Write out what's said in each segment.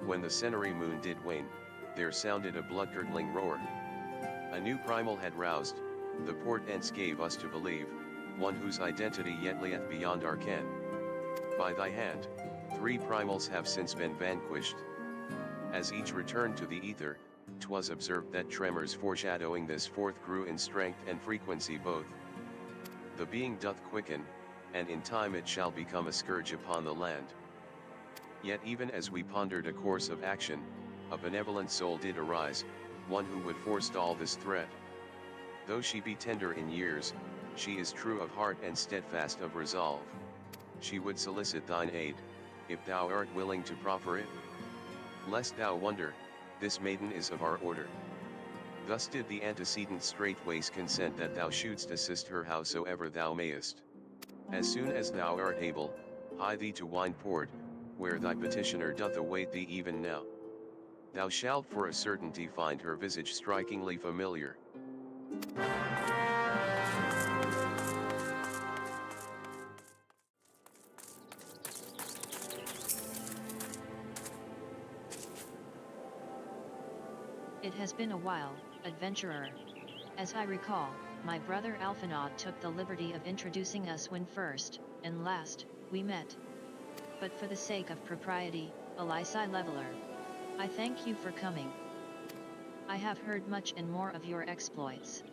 When the Cenary moon did wane, there sounded a blood-curdling roar. A new primal had roused, the portents gave us to believe, one whose identity yet lieth beyond our ken. By thy hand, 3 primals have since been vanquished. As each returned to the ether, 'twas observed that tremors foreshadowing this fourth grew in strength and frequency both. The being doth quicken, and in time it shall become a scourge upon the land. Yet even as we pondered a course of action, a benevolent soul did arise, one who would forestall this threat. Though she be tender in years, she is true of heart and steadfast of resolve. She would solicit thine aid, if thou art willing to proffer it. Lest thou wonder, this maiden is of our order. Thus did the antecedent straightways consent that thou shouldst assist her howsoever thou mayest. As soon as thou art able, hie thee to Wineport, where thy petitioner doth await thee even now. Thou shalt for a certainty find her visage strikingly familiar. It has been a while, adventurer. As I recall, my brother Alphinaud took the liberty of introducing us when first, and last, we met. But for the sake of propriety, Elisai Leveler, I thank you for coming. I have heard much and more of your exploits.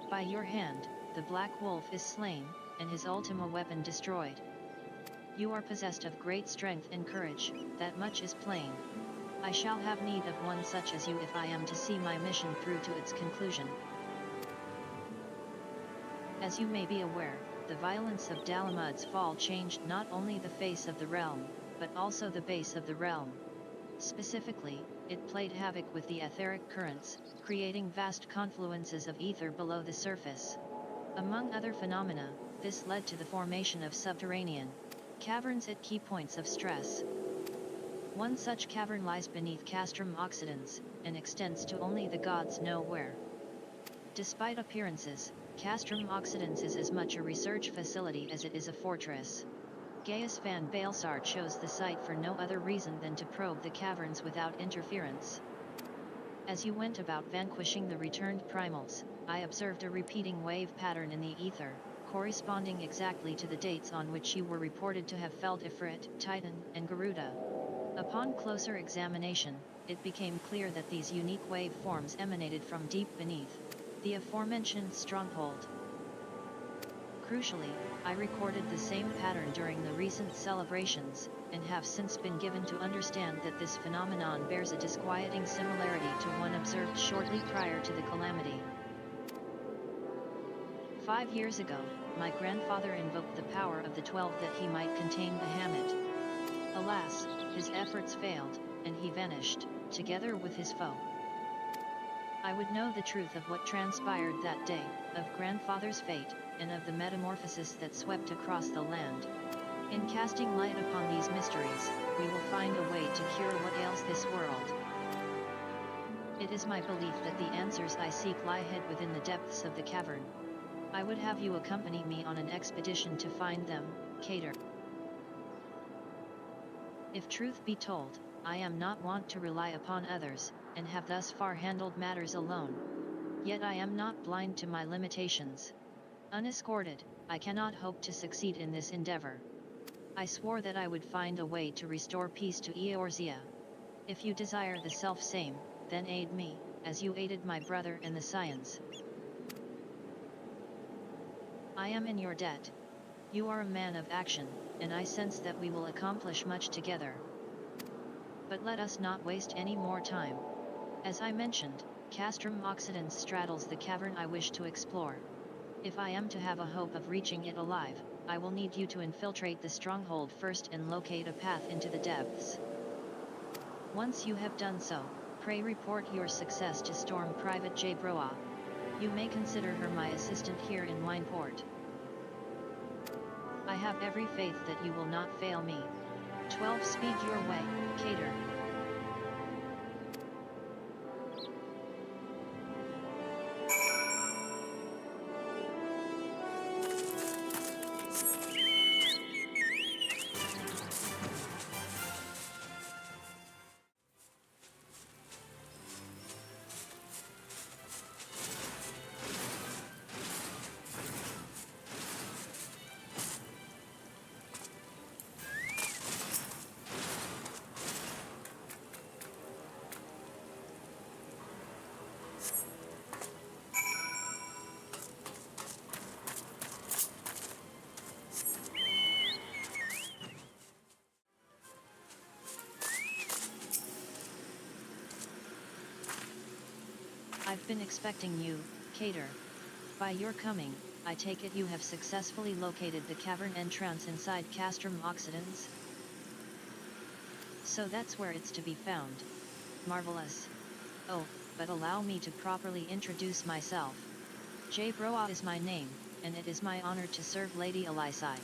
By your hand, the Black Wolf is slain, and his ultima weapon destroyed. You are possessed of great strength and courage, that much is plain. I shall have need of one such as you if I am to see my mission through to its conclusion. As you may be aware, the violence of Dalamud's fall changed not only the face of the realm, but also the base of the realm. Specifically, it played havoc with the etheric currents, creating vast confluences of ether below the surface. Among other phenomena, this led to the formation of subterranean caverns at key points of stress. One such cavern lies beneath Castrum Occidens, and extends to only the gods know where. Despite appearances, Castrum Occidens is as much a research facility as it is a fortress. Gaius van Baelsar chose the site for no other reason than to probe the caverns without interference. As you went about vanquishing the returned primals, I observed a repeating wave pattern in the ether, corresponding exactly to the dates on which you were reported to have felled Ifrit, Titan, and Garuda. Upon closer examination, it became clear that these unique wave forms emanated from deep beneath the aforementioned stronghold. Crucially, I recorded the same pattern during the recent celebrations, and have since been given to understand that this phenomenon bears a disquieting similarity to one observed shortly prior to the calamity. 5 years ago, my grandfather invoked the power of the 12 that he might contain Bahamut. Alas, his efforts failed, and he vanished, together with his foe. I would know the truth of what transpired that day, of grandfather's fate, and of the metamorphosis that swept across the land. In casting light upon these mysteries, we will find a way to cure what ails this world. It is my belief that the answers I seek lie hid within the depths of the cavern. I would have you accompany me on an expedition to find them, Cater. If truth be told, I am not wont to rely upon others, and have thus far handled matters alone. Yet I am not blind to my limitations. Unescorted, I cannot hope to succeed in this endeavor. I swore that I would find a way to restore peace to Eorzea. If you desire the self-same, then aid me, as you aided my brother and the Scions. I am in your debt. You are a man of action, and I sense that we will accomplish much together. But let us not waste any more time. As I mentioned, Castrum Occidens straddles the cavern I wish to explore. If I am to have a hope of reaching it alive, I will need you to infiltrate the stronghold first and locate a path into the depths. Once you have done so, pray report your success to Storm Private J. Broa. You may consider her my assistant here in Wineport. I have every faith that you will not fail me. 12 Speed your way, Cater. I've been expecting you, Cater. By your coming, I take it you have successfully located the cavern entrance inside Castrum Occidens? So that's where it's to be found. Marvelous. Oh, but allow me to properly introduce myself. J. Broa is my name, and it is my honor to serve Lady Elisai.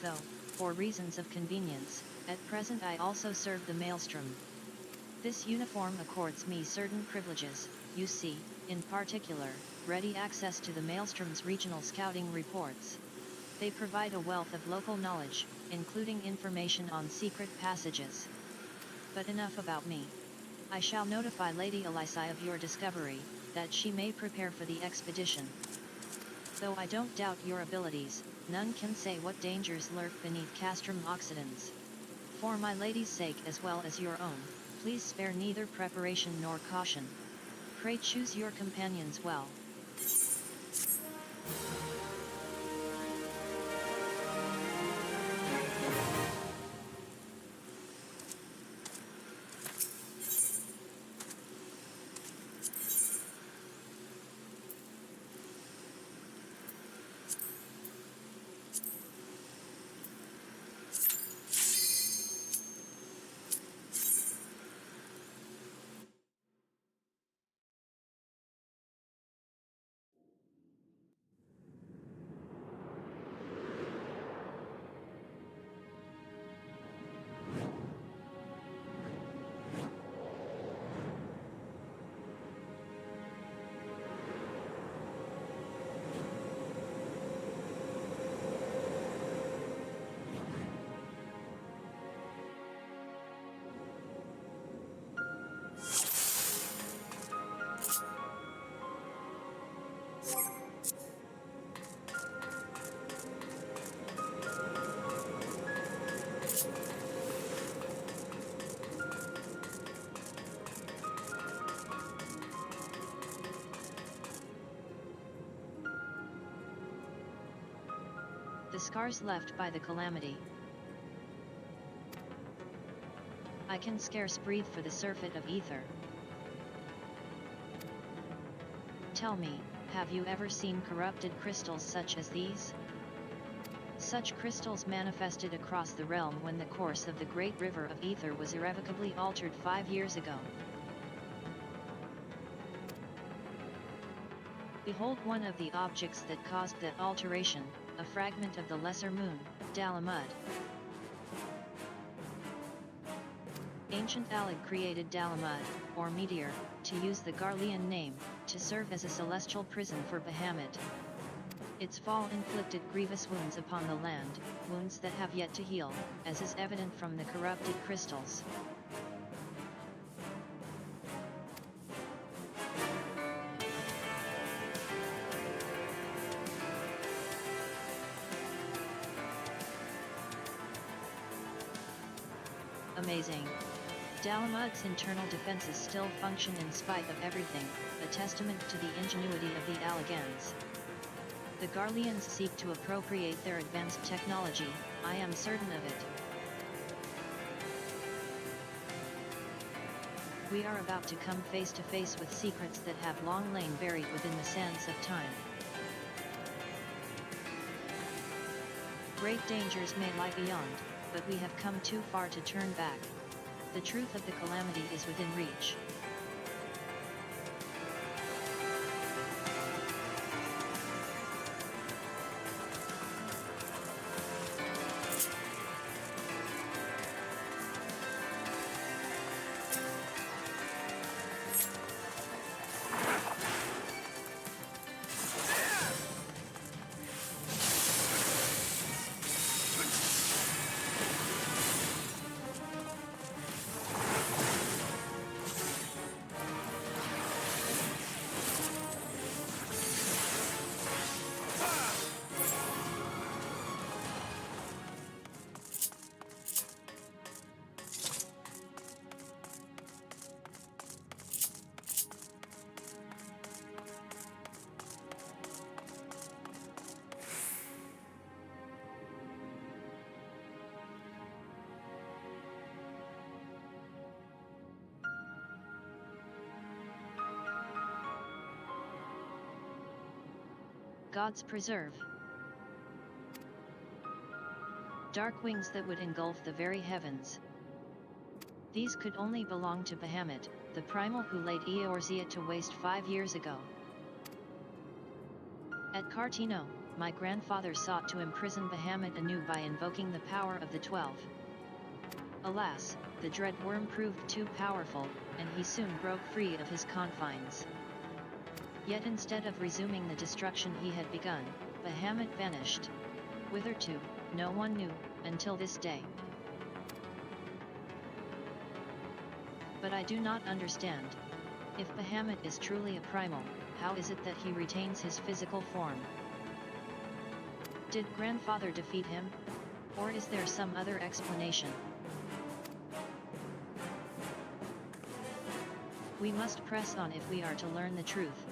Though, for reasons of convenience, at present I also serve the Maelstrom. This uniform accords me certain privileges, you see, in particular, ready access to the Maelstrom's regional scouting reports. They provide a wealth of local knowledge, including information on secret passages. But enough about me. I shall notify Lady Elisai of your discovery, that she may prepare for the expedition. Though I don't doubt your abilities, none can say what dangers lurk beneath Castrum Occidens. For my lady's sake as well as your own, please spare neither preparation nor caution. Pray choose your companions well. The scars left by the calamity. I can scarce breathe for the surfeit of ether. Tell me, have you ever seen corrupted crystals such as these? Such crystals manifested across the realm when the course of the great river of ether was irrevocably altered 5 years ago. Behold one of the objects that caused that alteration, a fragment of the lesser moon, Dalamund. Ancient Alad created Dalamund, or meteor, to use the Garlean name, to serve as a celestial prison for Bahamut. Its fall inflicted grievous wounds upon the land, wounds that have yet to heal, as is evident from the corrupted crystals. Amazing. Dalamud's internal defenses still function in spite of everything, a testament to the ingenuity of the Alagans. The Garleans seek to appropriate their advanced technology, I am certain of it. We are about to come face to face with secrets that have long lain buried within the sands of time. Great dangers may lie beyond, but we have come too far to turn back. The truth of the calamity is within reach. Gods preserve. Dark wings that would engulf the very heavens. These could only belong to Bahamut, the primal who laid Eorzea to waste 5 years ago. At Cartino, my grandfather sought to imprison Bahamut anew by invoking the power of the 12. Alas, the dread worm proved too powerful, and he soon broke free of his confines. Yet instead of resuming the destruction he had begun, Bahamut vanished. Whither to, no one knew, until this day. But I do not understand. If Bahamut is truly a primal, how is it that he retains his physical form? Did grandfather defeat him? Or is there some other explanation? We must press on if we are to learn the truth.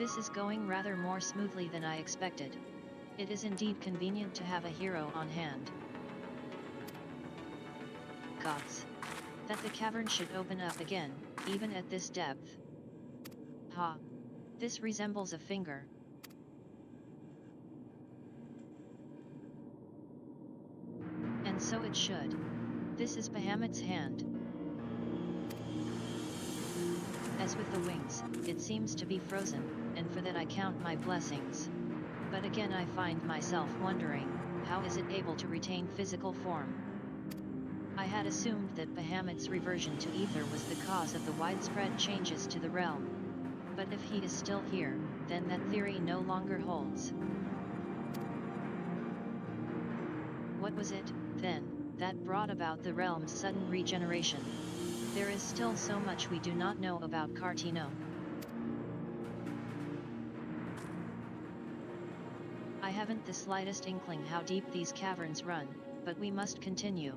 This is going rather more smoothly than I expected. It is indeed convenient to have a hero on hand. Gods! That the cavern should open up again, even at this depth. Ha! This resembles a finger. And so it should. This is Bahamut's hand. As with the wings, it seems to be frozen, and for that I count my blessings. But again I find myself wondering, how is it able to retain physical form? I had assumed that Bahamut's reversion to ether was the cause of the widespread changes to the realm. But if he is still here, then that theory no longer holds. What was it, then, that brought about the realm's sudden regeneration? There is still so much we do not know about Cartino. I haven't the slightest inkling how deep these caverns run, but we must continue.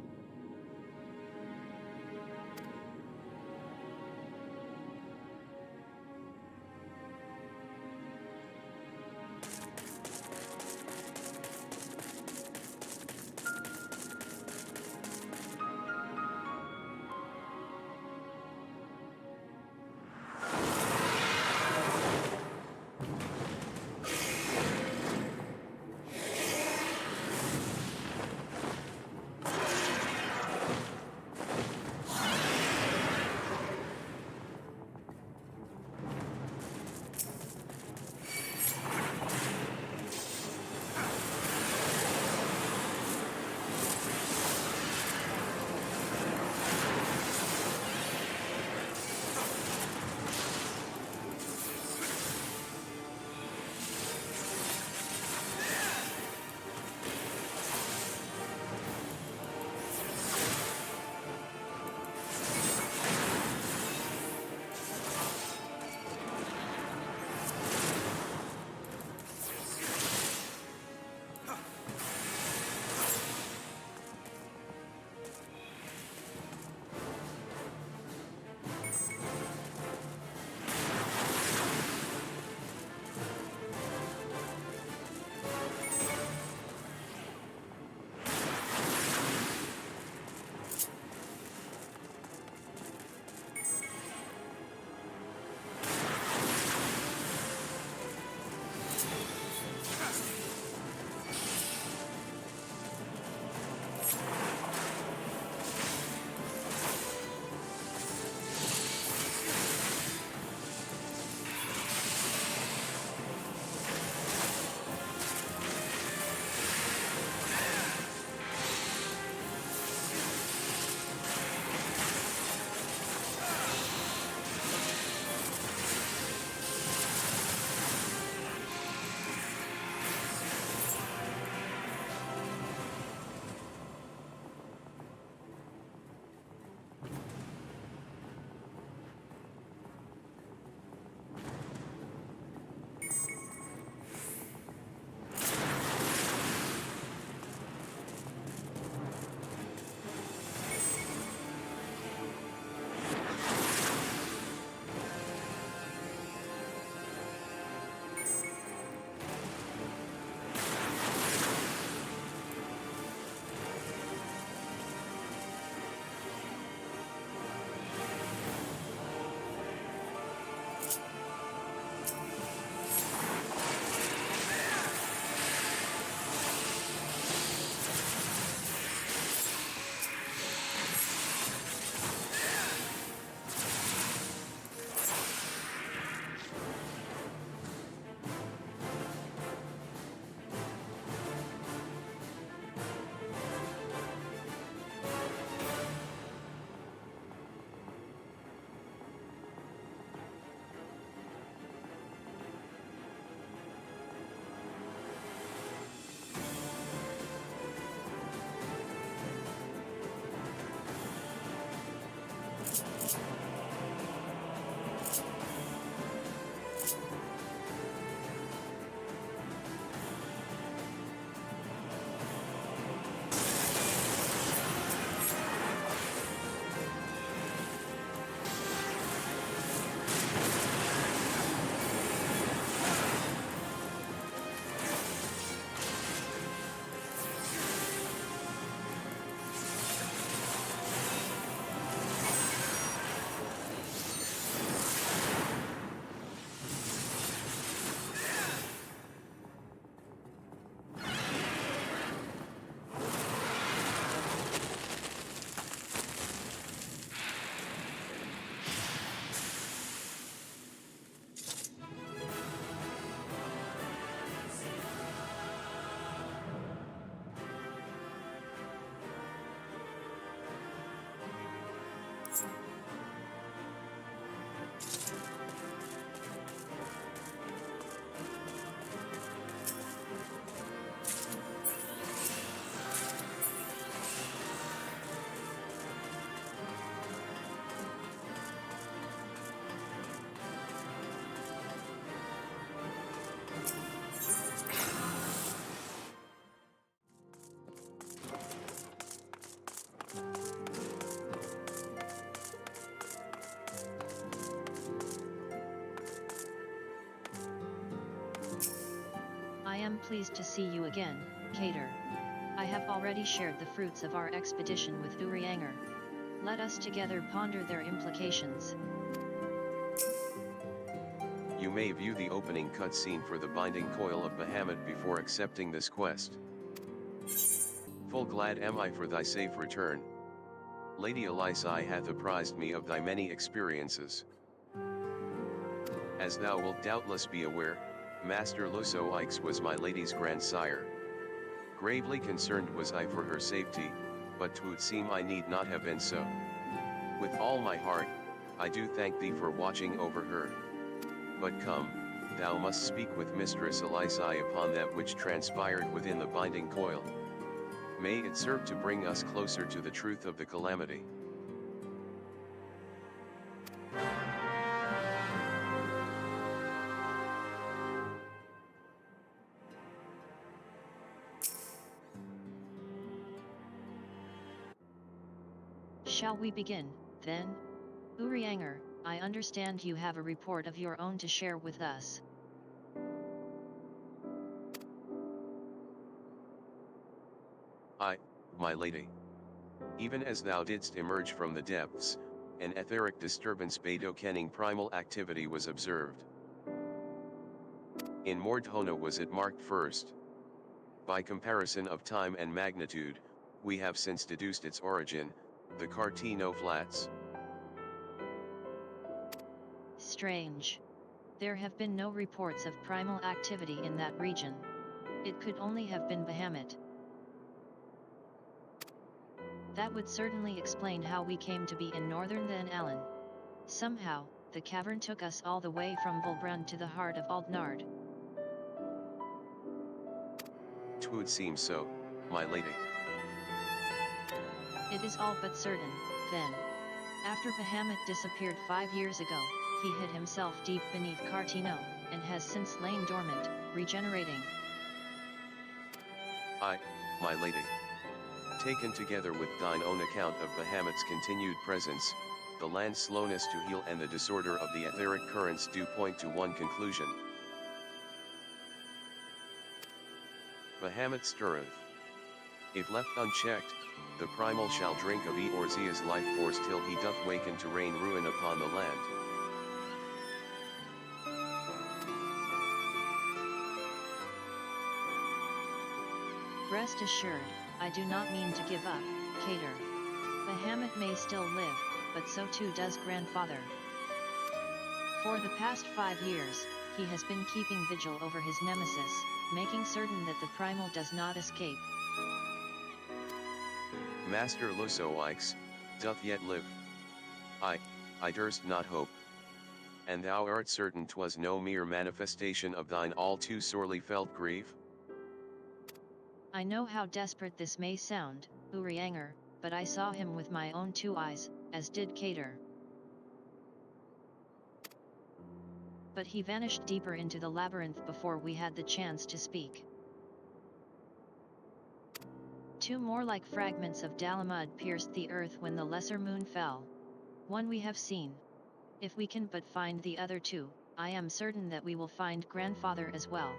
am pleased to see you again, Cater. I have already shared the fruits of our expedition with Urianger. Let us together ponder their implications. You may view the opening cutscene for the binding Coil of Bahamut before accepting this quest. Full glad am I for thy safe return. Lady Elisai hath apprised me of thy many experiences. As thou wilt doubtless be aware, Master Losoix was my lady's grandsire. Gravely concerned was I for her safety, but 'twould seem I need not have been so. With all my heart, I do thank thee for watching over her. But come, thou must speak with Mistress Elisai upon that which transpired within the binding coil. May it serve to bring us closer to the truth of the calamity. Shall we begin, then? Urianger, I understand you have a report of your own to share with us. I, my lady. Even as thou didst emerge from the depths, an etheric disturbance betokening primal activity was observed. In Mordhona was it marked first. By comparison of time and magnitude, we have since deduced its origin, the Cartino Flats. Strange. There have been no reports of primal activity in that region. It could only have been Bahamut. That would certainly explain how we came to be in northern Van Allen. Somehow, the cavern took us all the way from Vytlbrand to the heart of Aldnard. 'Twould seem so, my lady. It is all but certain, then. After Bahamut disappeared 5 years ago, he hid himself deep beneath Cartino, and has since lain dormant, regenerating. I, my lady. Taken together with thine own account of Bahamut's continued presence, the land's slowness to heal and the disorder of the etheric currents do point to one conclusion. Bahamut stirreth. If left unchecked, the primal shall drink of Eorzea's life force till he doth waken to rain ruin upon the land. Rest assured, I do not mean to give up, Cater. Bahamut may still live, but so too does Grandfather. For the past 5 years, he has been keeping vigil over his nemesis, making certain that the primal does not escape. Master Losoix doth yet live. I durst not hope. And thou art certain 'twas no mere manifestation of thine all too sorely felt grief? I know how desperate this may sound, Urianger, but I saw him with my own 2 eyes, as did Cater. But he vanished deeper into the labyrinth before we had the chance to speak. 2 more like fragments of Dalamund pierced the earth when the lesser moon fell. One we have seen. If we can but find the other 2, I am certain that we will find Grandfather as well.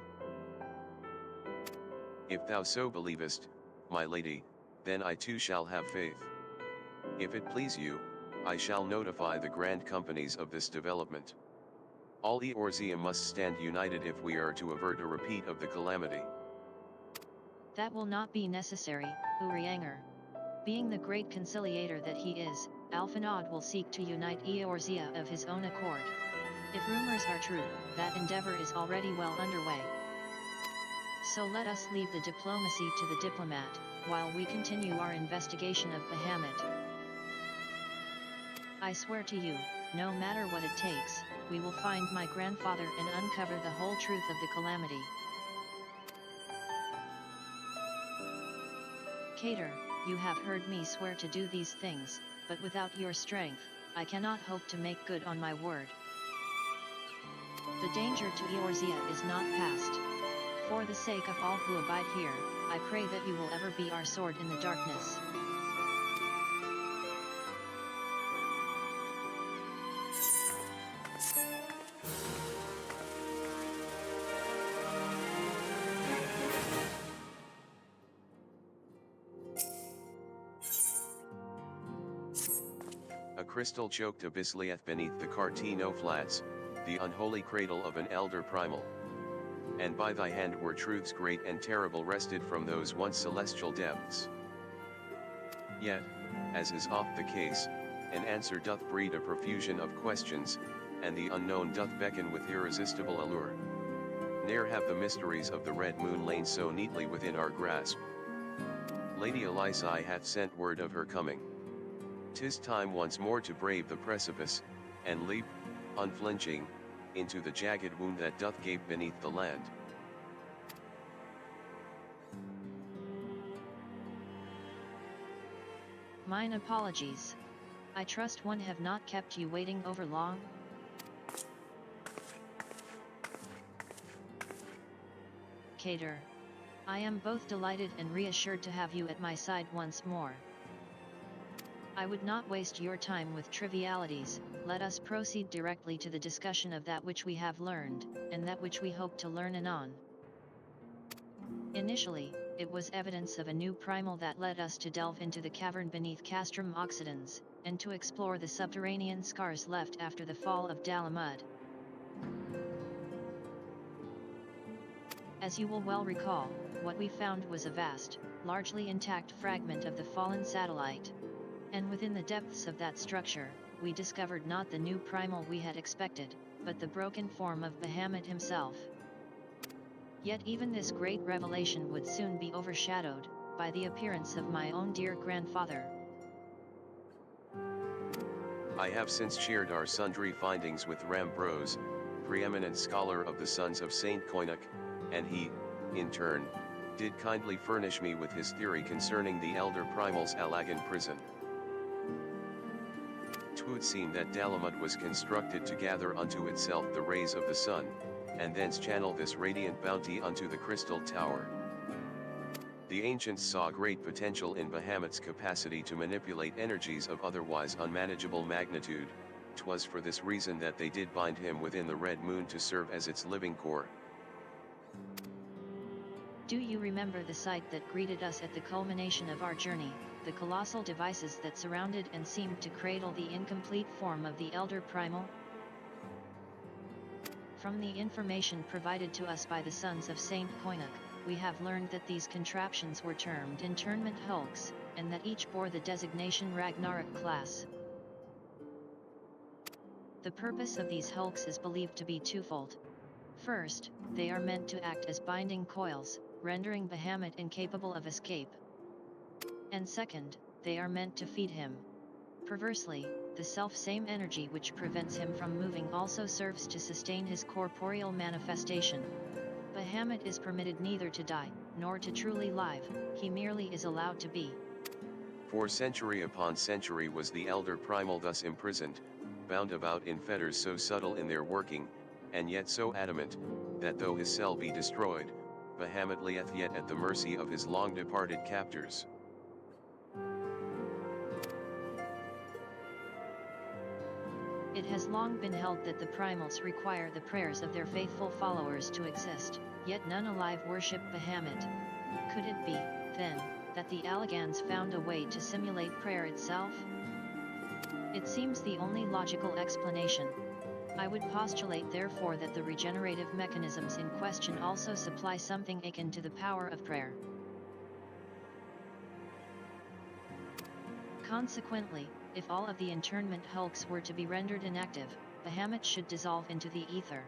If thou so believest, my lady, then I too shall have faith. If it please you, I shall notify the grand companies of this development. All Eorzea must stand united if we are to avert a repeat of the calamity. That will not be necessary, Urianger. Being the great conciliator that he is, Alphanod will seek to unite Eorzea of his own accord. If rumors are true, that endeavor is already well underway. So let us leave the diplomacy to the diplomat, while we continue our investigation of Bahamut. I swear to you, no matter what it takes, we will find my grandfather and uncover the whole truth of the calamity. Cater, you have heard me swear to do these things, but without your strength, I cannot hope to make good on my word. The danger to Eorzea is not past. For the sake of all who abide here, I pray that you will ever be our sword in the darkness. crystal-choked abyss lieth beneath the Cartino flats, the unholy cradle of an elder primal. And by thy hand were truths great and terrible wrested from those once celestial depths. Yet, as is oft the case, an answer doth breed a profusion of questions, and the unknown doth beckon with irresistible allure. Ne'er have the mysteries of the Red Moon lain so neatly within our grasp. Lady Elisai hath sent word of her coming. 'Tis time once more to brave the precipice, and leap, unflinching, into the jagged wound that doth gape beneath the land. Mine apologies. I trust one have not kept you waiting over long? Cater. I am both delighted and reassured to have you at my side once more. I would not waste your time with trivialities. Let us proceed directly to the discussion of that which we have learned, and that which we hope to learn anon. Initially, it was evidence of a new primal that led us to delve into the cavern beneath Castrum Occidens, and to explore the subterranean scars left after the fall of Dalamund. As you will well recall, what we found was a vast, largely intact fragment of the fallen satellite. And within the depths of that structure, we discovered not the new primal we had expected, but the broken form of Bahamut himself. Yet even this great revelation would soon be overshadowed by the appearance of my own dear grandfather. I have since shared our sundry findings with Rambrose, preeminent scholar of the Sons of Saint Koinuk, and he, in turn, did kindly furnish me with his theory concerning the elder primal's Alagan prison. 'Twould seem that Dalamund was constructed to gather unto itself the rays of the sun, and thence channel this radiant bounty unto the crystal tower. The ancients saw great potential in Bahamut's capacity to manipulate energies of otherwise unmanageable magnitude. 'Twas for this reason that they did bind him within the Red Moon to serve as its living core. Do you remember the sight that greeted us at the culmination of our journey, the colossal devices that surrounded and seemed to cradle the incomplete form of the elder primal? From the information provided to us by the Sons of Saint Koinuk, we have learned that these contraptions were termed internment hulks, and that each bore the designation Ragnarok class. The purpose of these hulks is believed to be twofold. First, they are meant to act as binding coils, rendering Bahamut incapable of escape. And second, they are meant to feed him. Perversely, the self-same energy which prevents him from moving also serves to sustain his corporeal manifestation. Bahamut is permitted neither to die, nor to truly live, he merely is allowed to be. For century upon century was the elder primal thus imprisoned, bound about in fetters so subtle in their working, and yet so adamant, that though his cell be destroyed, Bahamut lieth yet at the mercy of his long-departed captors. It has long been held that the primals require the prayers of their faithful followers to exist, yet none alive worship Bahamut. Could it be, then, that the Alagans found a way to simulate prayer itself? It seems the only logical explanation. I would postulate therefore that the regenerative mechanisms in question also supply something akin to the power of prayer. Consequently, if all of the internment hulks were to be rendered inactive, Bahamut should dissolve into the ether.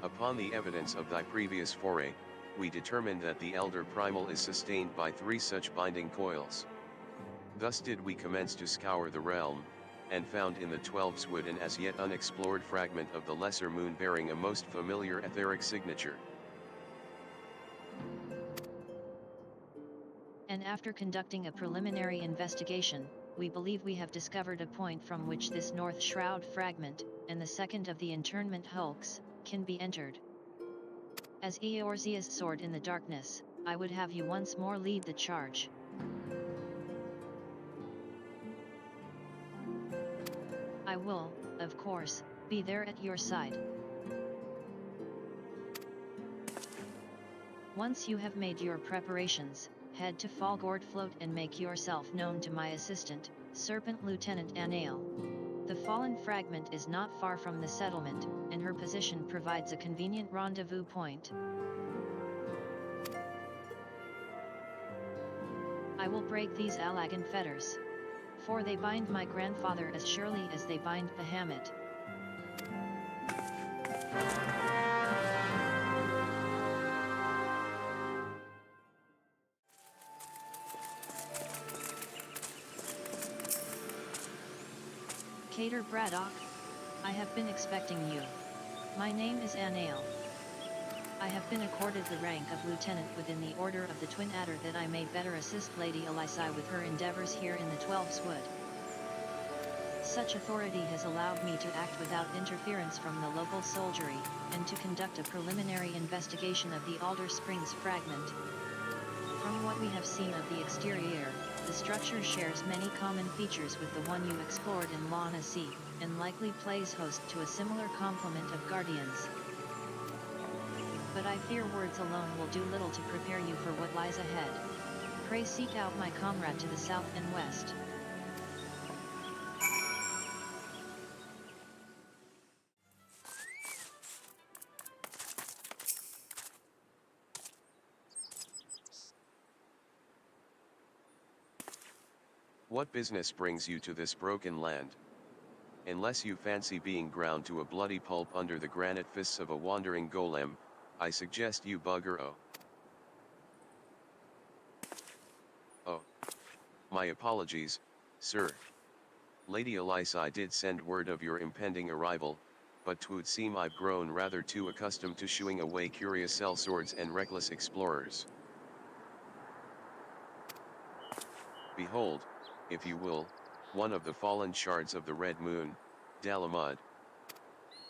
Upon the evidence of thy previous foray, we determined that the elder primal is sustained by 3 such binding coils. Thus did we commence to scour the realm, and found in the 12's wood an as yet unexplored fragment of the lesser moon bearing a most familiar etheric signature. And after conducting a preliminary investigation, we believe we have discovered a point from which this North Shroud fragment, and the second of the internment hulks, can be entered. As Eorzea's sword in the darkness, I would have you once more lead the charge. I will, of course, be there at your side. Once you have made your preparations, head to Fallgord Float and make yourself known to my assistant, Serpent Lieutenant Nael. The fallen fragment is not far from the settlement, and her position provides a convenient rendezvous point. I will break these Allagan fetters, for they bind my grandfather as surely as they bind Bahamut. Cater Braddock, I have been expecting you. My name is Nael. I have been accorded the rank of lieutenant within the Order of the Twin Adder that I may better assist Lady Elisai with her endeavors here in the Twelves Wood. Such authority has allowed me to act without interference from the local soldiery, and to conduct a preliminary investigation of the Alder Springs fragment. From what we have seen of the exterior, the structure shares many common features with the one you explored in Lana Sea, and likely plays host to a similar complement of guardians. But I fear words alone will do little to prepare you for what lies ahead. Pray seek out my comrade to the south and west. What business brings you to this broken land? Unless you fancy being ground to a bloody pulp under the granite fists of a wandering golem, I suggest you bugger oh. Oh. My apologies, sir. Lady Elisai did send word of your impending arrival, but 'twould seem I've grown rather too accustomed to shooing away curious sellswords and reckless explorers. Behold, if you will, one of the fallen shards of the Red Moon, Dalamund.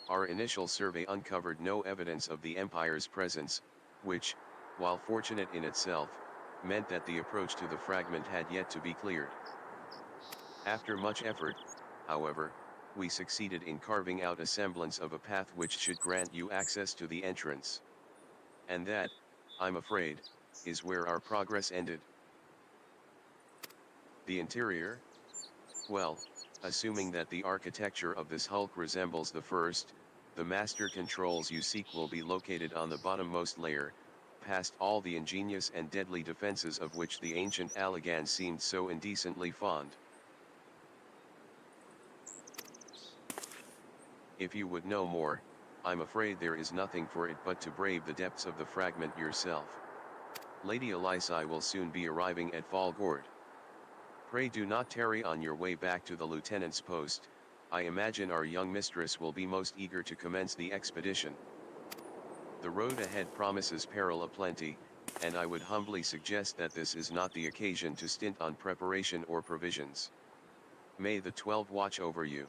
Our initial survey uncovered no evidence of the Empire's presence, which, while fortunate in itself, meant that the approach to the fragment had yet to be cleared. After much effort, however, we succeeded in carving out a semblance of a path which should grant you access to the entrance. And that, I'm afraid, is where our progress ended. The interior? Well, assuming that the architecture of this hulk resembles the first, the master controls you seek will be located on the bottommost layer, past all the ingenious and deadly defenses of which the ancient Allagan seemed so indecently fond. If you would know more, I'm afraid there is nothing for it but to brave the depths of the fragment yourself. Lady Elisai will soon be arriving at Fallgord. Pray do not tarry on your way back to the lieutenant's post. I imagine our young mistress will be most eager to commence the expedition. The road ahead promises peril aplenty, and I would humbly suggest that this is not the occasion to stint on preparation or provisions. May the 12 watch over you.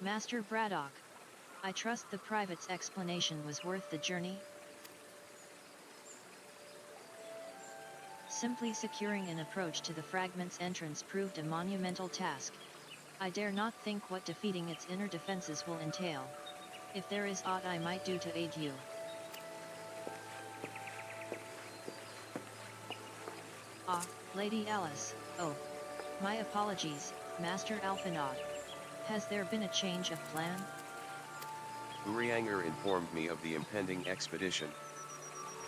Master Braddock, I trust the private's explanation was worth the journey? Simply securing an approach to the fragment's entrance proved a monumental task. I dare not think what defeating its inner defenses will entail. If there is aught I might do to aid you. Ah, Lady Alice, oh. My apologies, Master Alphinaud. Has there been a change of plan? Urianger informed me of the impending expedition.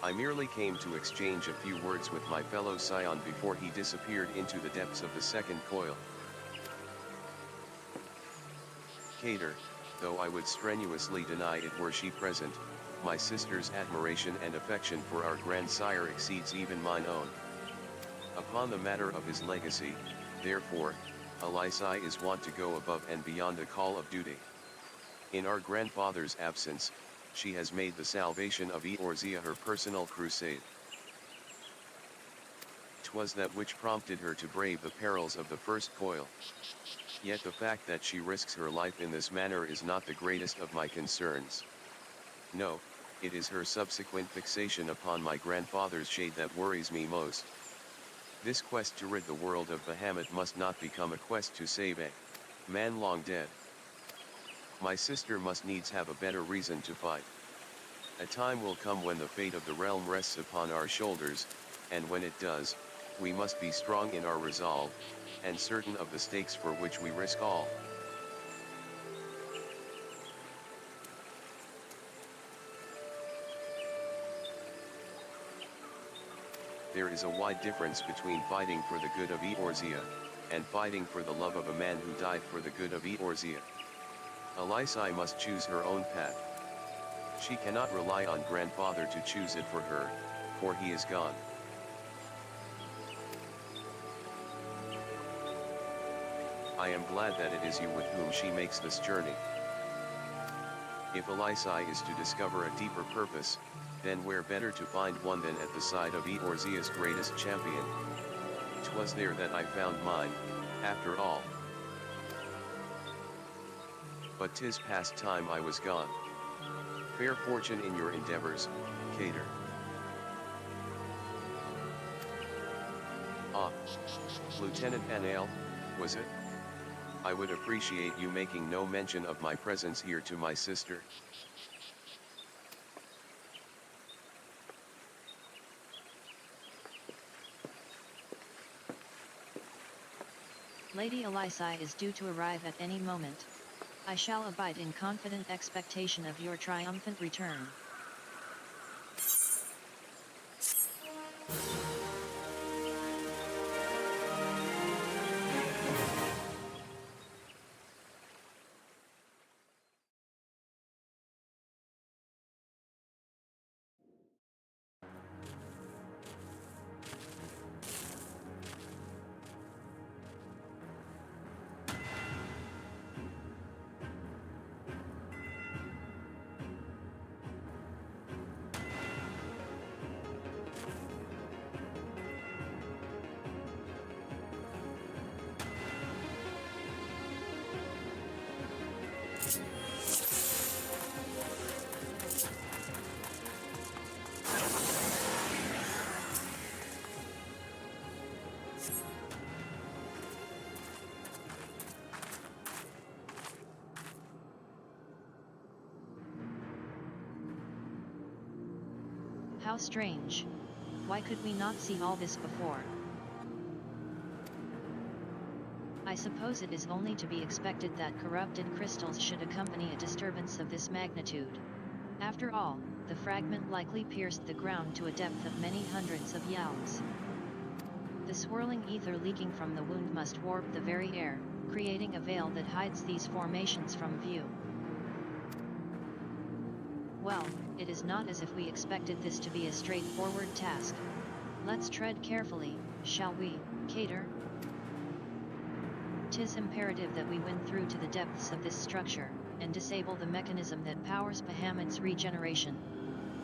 I merely came to exchange a few words with my fellow scion before he disappeared into the depths of the second coil. Cater, though I would strenuously deny it were she present, my sister's admiration and affection for our grandsire exceeds even mine own. Upon the matter of his legacy, therefore, Elisai is wont to go above and beyond a call of duty. In our grandfather's absence, she has made the salvation of Eorzea her personal crusade. 'Twas that which prompted her to brave the perils of the first coil. Yet the fact that she risks her life in this manner is not the greatest of my concerns. No, It is her subsequent fixation upon my grandfather's shade that worries me most. This quest to rid the world of Bahamut must not become a quest to save a man long dead. My sister must needs have a better reason to fight. A time will come when the fate of the realm rests upon our shoulders, and when it does, we must be strong in our resolve, and certain of the stakes for which we risk all. There is a wide difference between fighting for the good of Eorzea, and fighting for the love of a man who died for the good of Eorzea. Alysi must choose her own path. She cannot rely on grandfather to choose it for her, for he is gone. I am glad that it is you with whom she makes this journey. If Alysi is to discover a deeper purpose, then where better to find one than at the side of Eorzea's greatest champion? 'Twas there that I found mine, after all. But 'tis past time I was gone. Fair fortune in your endeavors, Cater. Ah, Lieutenant Nael, was it? I would appreciate you making no mention of my presence here to my sister. Lady Alysi is due to arrive at any moment. I shall abide in confident expectation of your triumphant return. How strange. Why could we not see all this before? I suppose it is only to be expected that corrupted crystals should accompany a disturbance of this magnitude. After all, the fragment likely pierced the ground to a depth of many hundreds of yards. The swirling ether leaking from the wound must warp the very air, creating a veil that hides these formations from view. Well, it is not as if we expected this to be a straightforward task. Let's tread carefully, shall we, Cater? 'Tis imperative that we win through to the depths of this structure, and disable the mechanism that powers Bahamut's regeneration.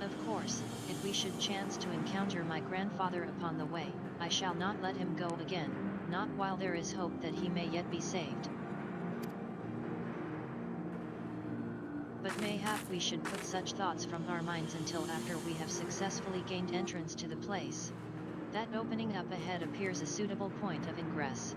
Of course, if we should chance to encounter my grandfather upon the way, I shall not let him go again, not while there is hope that he may yet be saved. But mayhap we should put such thoughts from our minds until after we have successfully gained entrance to the place. That opening up ahead appears a suitable point of ingress.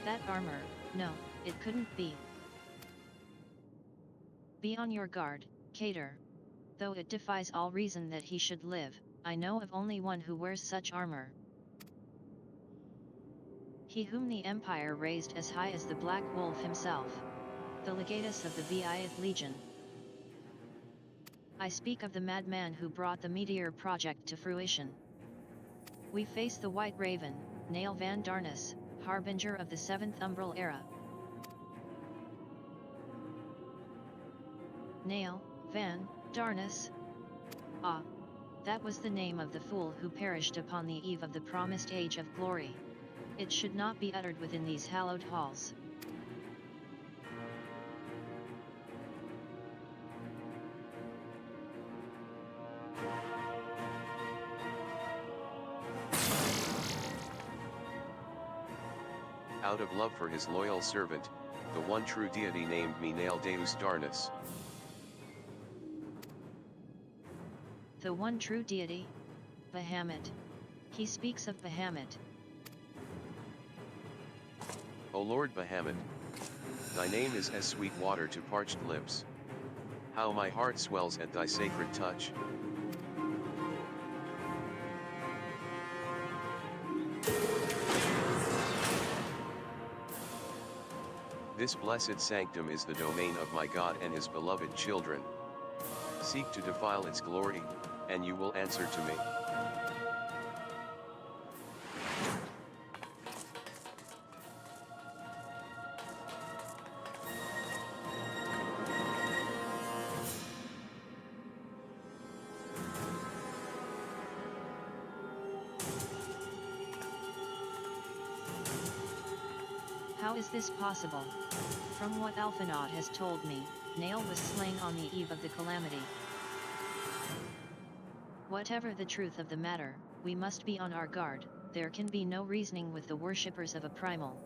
That armor, no, it couldn't be. Be on your guard, Cater. Though it defies all reason that he should live, I know of only one who wears such armor. He whom the Empire raised as high as the Black Wolf himself. The legatus of the XIV Legion. I speak of the madman who brought the Meteor Project to fruition. We face the White Raven, Nael van Darnus, harbinger of the Seventh Umbral era. Nael van Darnus? Ah, that was the name of the fool who perished upon the eve of the promised Age of Glory. It should not be uttered within these hallowed halls. Out of love for his loyal servant, the one true deity named me Nael Deus Darnus. The one true deity? Bahamut. He speaks of Bahamut. O Lord Bahamut, thy name is as sweet water to parched lips. How my heart swells at thy sacred touch. This blessed sanctum is the domain of my God and his beloved children. Seek to defile its glory, and you will answer to me. How is this possible? From what Alphinaud has told me, Nael was slain on the eve of the calamity. Whatever the truth of the matter, we must be on our guard. There can be no reasoning with the worshippers of a primal.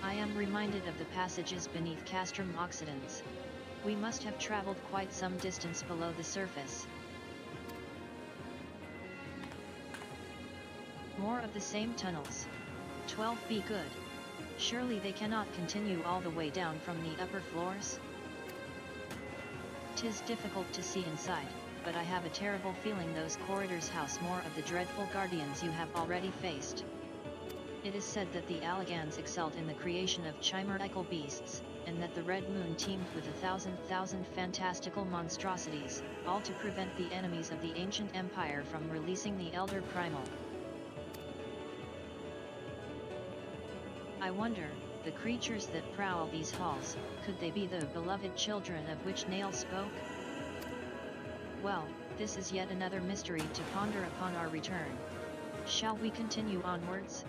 I am reminded of the passages beneath Castrum Occidens. We must have traveled quite some distance below the surface. More of the same tunnels. 12 be good. Surely they cannot continue all the way down from the upper floors? 'Tis difficult to see inside, but I have a terrible feeling those corridors house more of the dreadful guardians you have already faced. It is said that the Alligans excelled in the creation of chimerical beasts, and that the Red Moon teemed with 1,000 fantastical monstrosities, all to prevent the enemies of the ancient empire from releasing the Elder Primal. I wonder, the creatures that prowl these halls, could they be the beloved children of which Nael spoke? Well, this is yet another mystery to ponder upon our return. Shall we continue onwards?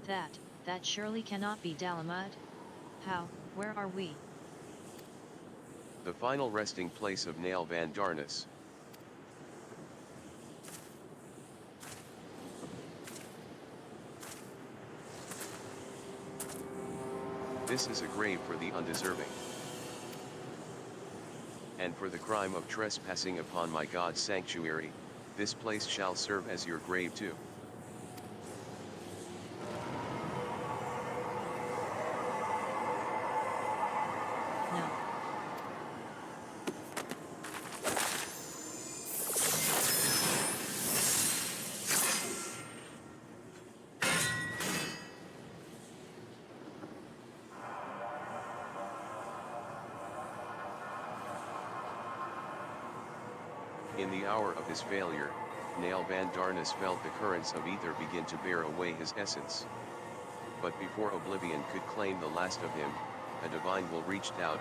That surely cannot be Dalamud? How, where are we? The final resting place of Nael van Darnus. This is a grave for the undeserving. And for the crime of trespassing upon my God's sanctuary, this place shall serve as your grave too. No. In the hour of his failure, Nael van Darnus felt the currents of ether begin to bear away his essence. But before oblivion could claim the last of him, a divine will reached out,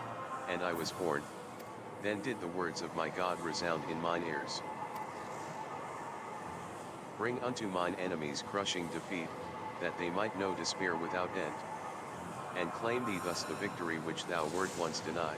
and I was born. Then did the words of my God resound in mine ears. Bring unto mine enemies crushing defeat, that they might know despair without end. And claim thee thus the victory which thou wert once denied.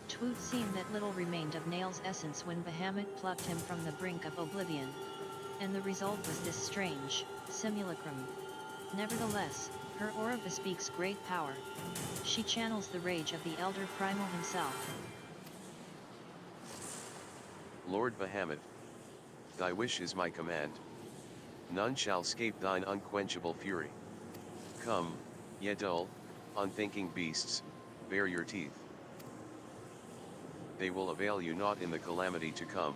Twould seem that little remained of Nael's essence when Bahamut plucked him from the brink of oblivion. And the result was this strange simulacrum. Nevertheless, her aura bespeaks great power. She channels the rage of the elder primal himself. Lord Bahamut, thy wish is my command. None shall scape thine unquenchable fury. Come, ye dull, unthinking beasts, bare your teeth. They will avail you not in the calamity to come.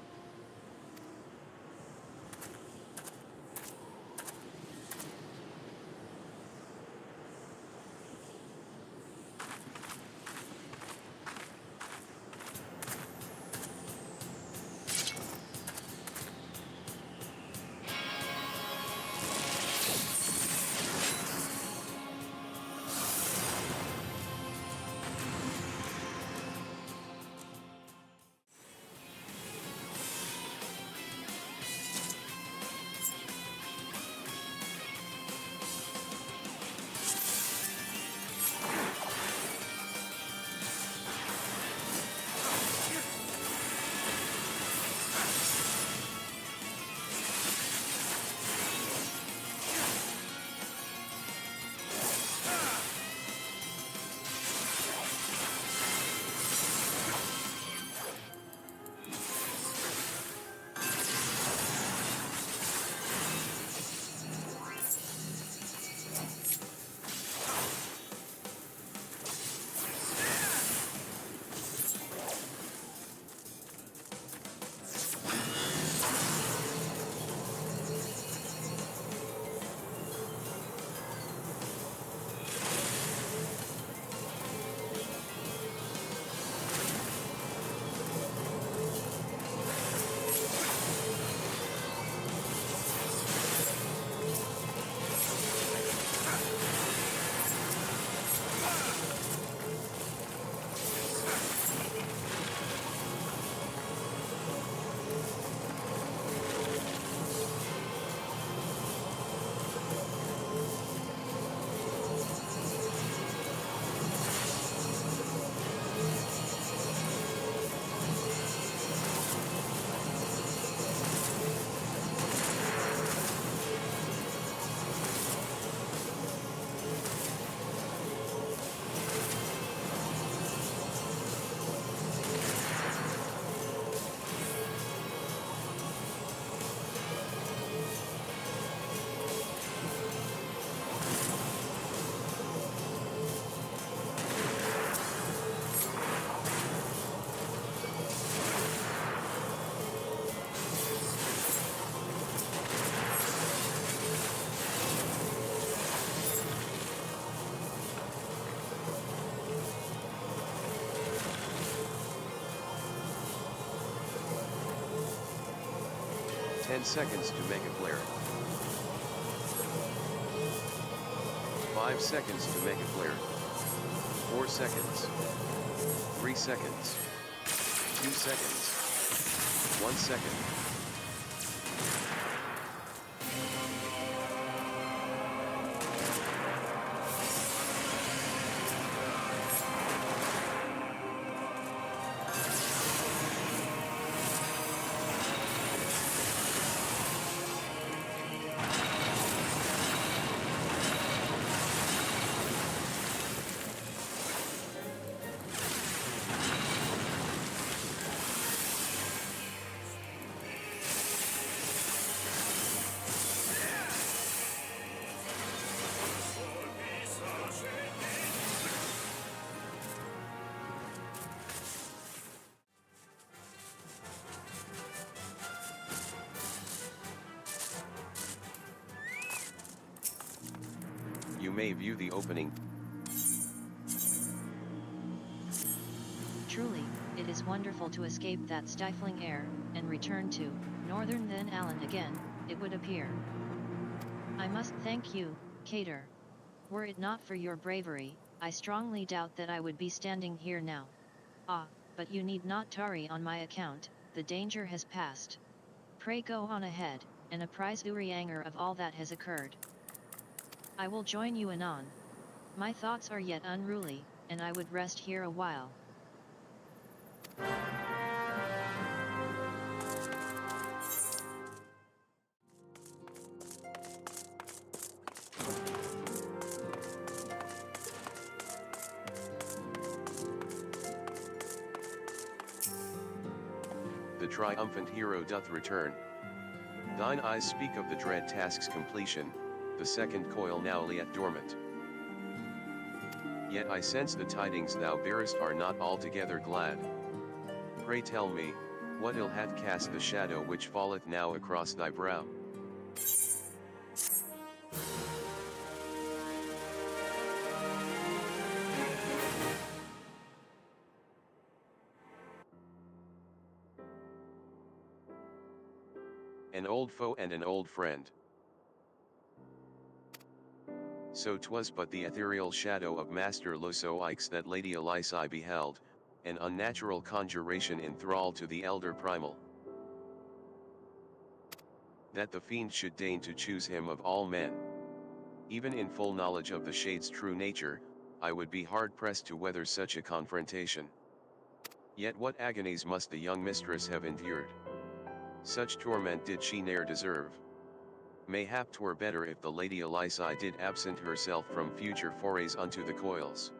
10 seconds to make a flare. 5 seconds to make a flare. 4 seconds. 3 seconds. 2 seconds. 1 second. You may view the opening. Truly, it is wonderful to escape that stifling air, and return to northern Then Allen again, it would appear. I must thank you, Cater. Were it not for your bravery, I strongly doubt that I would be standing here now. Ah, but you need not tarry on my account, the danger has passed. Pray go on ahead, and apprise Urianger of all that has occurred. I will join you anon. My thoughts are yet unruly, and I would rest here a while. The triumphant hero doth return. Thine eyes speak of the dread task's completion, the second coil now lieth dormant. Yet I sense the tidings thou bearest are not altogether glad. Pray tell me, what ill hath cast the shadow which falleth now across thy brow? An old foe and an old friend. So 'twas but the ethereal shadow of Master Losoix that Lady Elysai beheld, an unnatural conjuration in thrall to the elder primal. That the fiend should deign to choose him of all men. Even in full knowledge of the shade's true nature, I would be hard-pressed to weather such a confrontation. Yet what agonies must the young mistress have endured? Such torment did she ne'er deserve. Mayhap 'twere better if the Lady Elysai did absent herself from future forays unto the coils.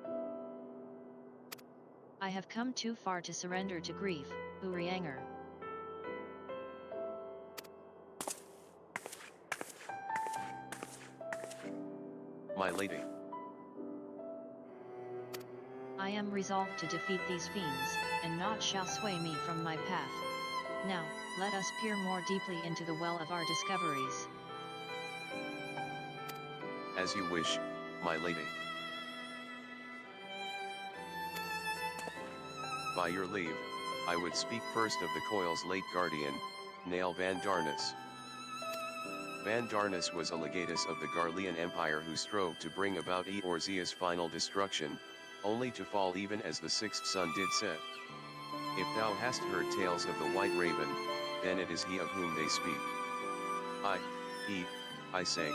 I have come too far to surrender to grief, Urianger. My lady. I am resolved to defeat these fiends, and naught shall sway me from my path. Now, let us peer more deeply into the well of our discoveries. As you wish, my lady. By your leave, I would speak first of the coil's late guardian, Nael van Darnus. Van Darnus was a legatus of the Garlean Empire who strove to bring about Eorzea's final destruction, only to fall even as the sixth sun did set. If thou hast heard tales of the White Raven, then it is he of whom they speak. I say,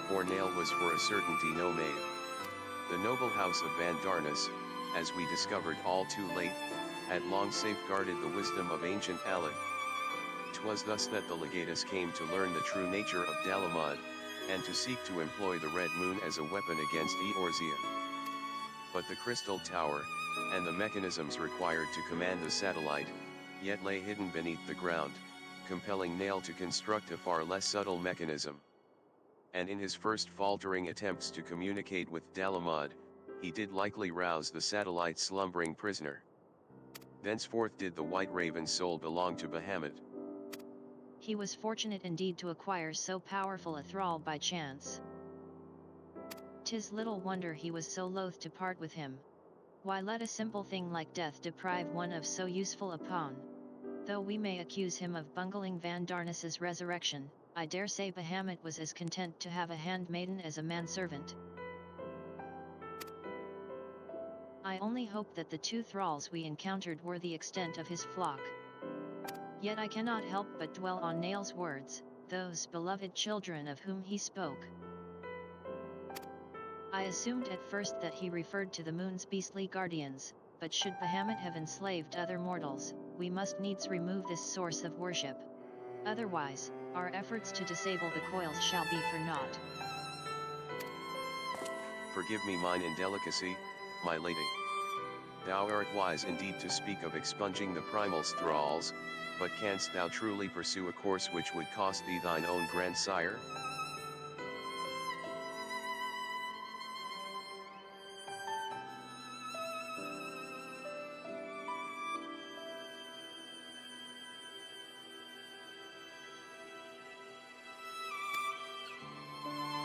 for Nael was for a certainty no maid. The noble house of Van Darnus, as we discovered all too late, had long safeguarded the wisdom of ancient Alad. 'Twas thus that the legatus came to learn the true nature of Dalamund, and to seek to employ the Red Moon as a weapon against Eorzea. But the crystal tower, and the mechanisms required to command the satellite, yet lay hidden beneath the ground, compelling Nael to construct a far less subtle mechanism. And in his first faltering attempts to communicate with Dalamud, he did likely rouse the satellite's slumbering prisoner. Thenceforth did the White Raven's soul belong to Bahamut. He was fortunate indeed to acquire so powerful a thrall by chance. 'Tis little wonder he was so loath to part with him. Why let a simple thing like death deprive one of so useful a pawn? Though we may accuse him of bungling Van Darnus's resurrection, I dare say Bahamut was as content to have a handmaiden as a manservant. I only hope that the 2 thralls we encountered were the extent of his flock. Yet I cannot help but dwell on Nael's words, those beloved children of whom he spoke. I assumed at first that he referred to the moon's beastly guardians, but should Bahamut have enslaved other mortals, we must needs remove this source of worship. Otherwise, our efforts to disable the coils shall be for naught. Forgive me mine indelicacy, my lady. Thou art wise indeed to speak of expunging the primal's thralls, but canst thou truly pursue a course which would cost thee thine own grandsire?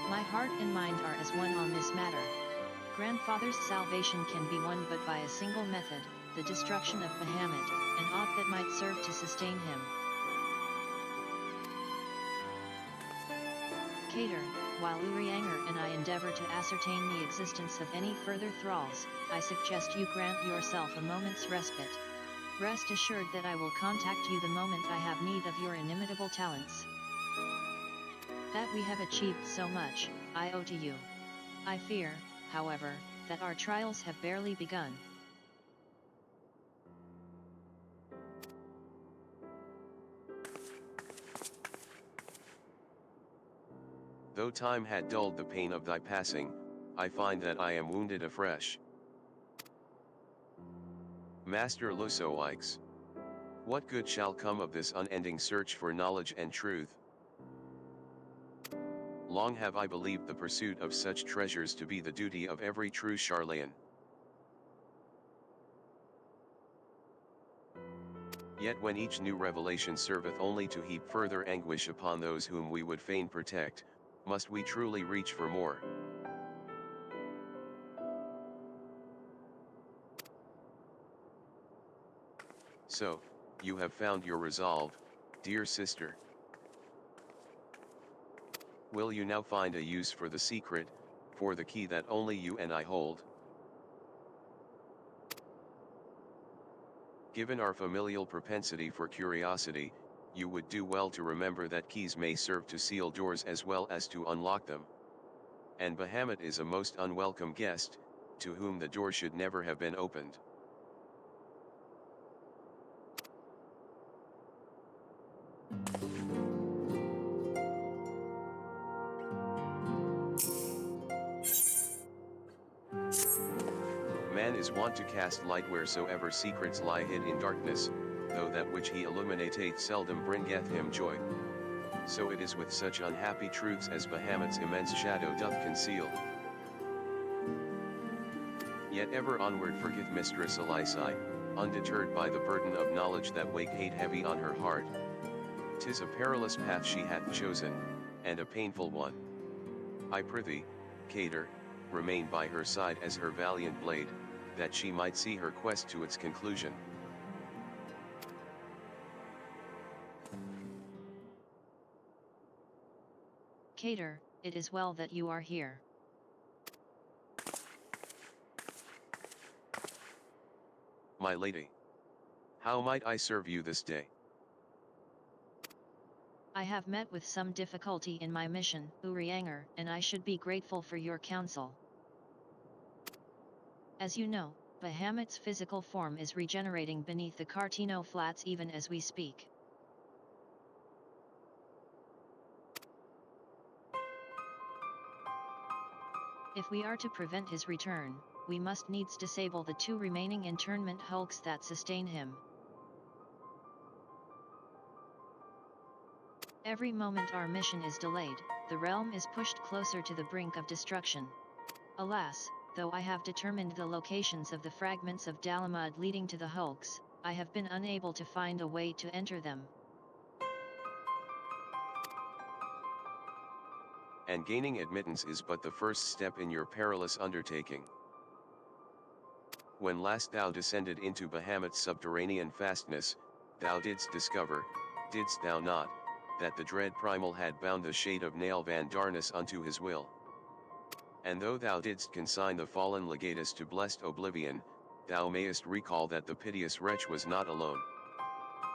My heart and mind are as one on this matter. Grandfather's salvation can be won but by a single method, the destruction of Bahamut, and aught that might serve to sustain him. Cater, while Urianger and I endeavor to ascertain the existence of any further thralls, I suggest you grant yourself a moment's respite. Rest assured that I will contact you the moment I have need of your inimitable talents. That we have achieved so much, I owe to you. I fear, however, that our trials have barely begun. Though time had dulled the pain of thy passing, I find that I am wounded afresh. Master Losoix, what good shall come of this unending search for knowledge and truth? Long have I believed the pursuit of such treasures to be the duty of every true Charlatan. Yet when each new revelation serveth only to heap further anguish upon those whom we would fain protect, must we truly reach for more? So, you have found your resolve, dear sister. Will you now find a use for the secret, for the key that only you and I hold? Given our familial propensity for curiosity, you would do well to remember that keys may serve to seal doors as well as to unlock them. And Bahamut is a most unwelcome guest, to whom the door should never have been opened. Man is wont to cast light wheresoever secrets lie hid in darkness, though that which he illuminateth seldom bringeth him joy. So it is with such unhappy truths as Bahamut's immense shadow doth conceal. Yet ever onward forgeth Mistress Elisai, undeterred by the burden of knowledge that weighed heavy on her heart. 'Tis a perilous path she hath chosen, and a painful one. I prithee, Cater, remain by her side as her valiant blade, that she might see her quest to its conclusion. Cater, it is well that you are here. My lady, how might I serve you this day? I have met with some difficulty in my mission, Urianger, and I should be grateful for your counsel. As you know, Bahamut's physical form is regenerating beneath the Cartino flats even as we speak. If we are to prevent his return, we must needs disable the 2 remaining internment hulks that sustain him. Every moment our mission is delayed, the realm is pushed closer to the brink of destruction. Alas, though I have determined the locations of the fragments of Dalamund leading to the hulks, I have been unable to find a way to enter them. And gaining admittance is but the first step in your perilous undertaking. When last thou descended into Bahamut's subterranean fastness, thou didst discover, didst thou not, that the dread primal had bound the shade of Nael van Darnus unto his will. And though thou didst consign the fallen legatus to blessed oblivion, thou mayest recall that the piteous wretch was not alone.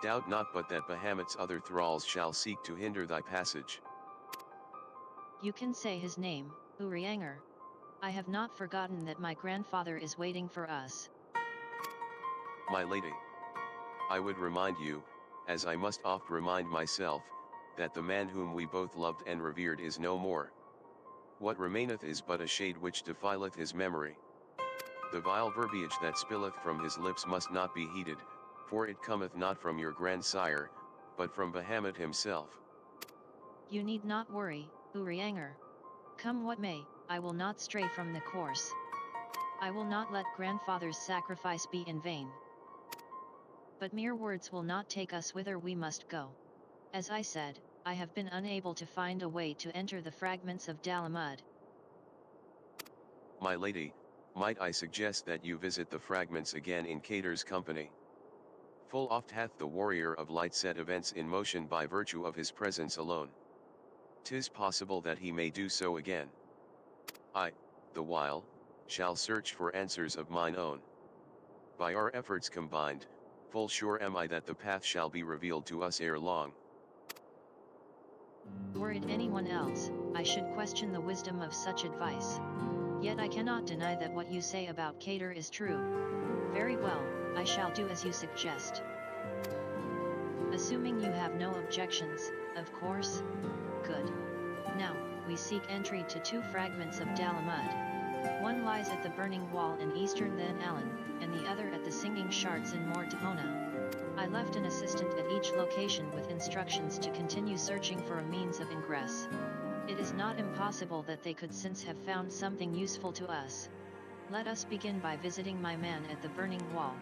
Doubt not but that Bahamut's other thralls shall seek to hinder thy passage. You can say his name, Urianger. I have not forgotten that my grandfather is waiting for us. My lady, I would remind you, as I must oft remind myself, that the man whom we both loved and revered is no more. What remaineth is but a shade which defileth his memory. The vile verbiage that spilleth from his lips must not be heeded, for it cometh not from your grandsire, but from Bahamut himself. You need not worry, Urianger. Come what may, I will not stray from the course. I will not let grandfather's sacrifice be in vain. But mere words will not take us whither we must go. As I said, I have been unable to find a way to enter the fragments of Dalamund. My lady, might I suggest that you visit the fragments again in Cater's company? Full oft hath the warrior of light set events in motion by virtue of his presence alone. 'Tis possible that he may do so again. I, the while, shall search for answers of mine own. By our efforts combined, full sure am I that the path shall be revealed to us ere long. Were it anyone else, I should question the wisdom of such advice. Yet I cannot deny that what you say about Cater is true. Very well, I shall do as you suggest. Assuming you have no objections, of course? Good. Now, we seek entry to two fragments of Dalamud. One lies at the burning wall in eastern Then Allen, and the other at the singing shards in Mortahona. I left an assistant at each location with instructions to continue searching for a means of ingress. It is not impossible that they could since have found something useful to us. Let us begin by visiting my man at the burning wall.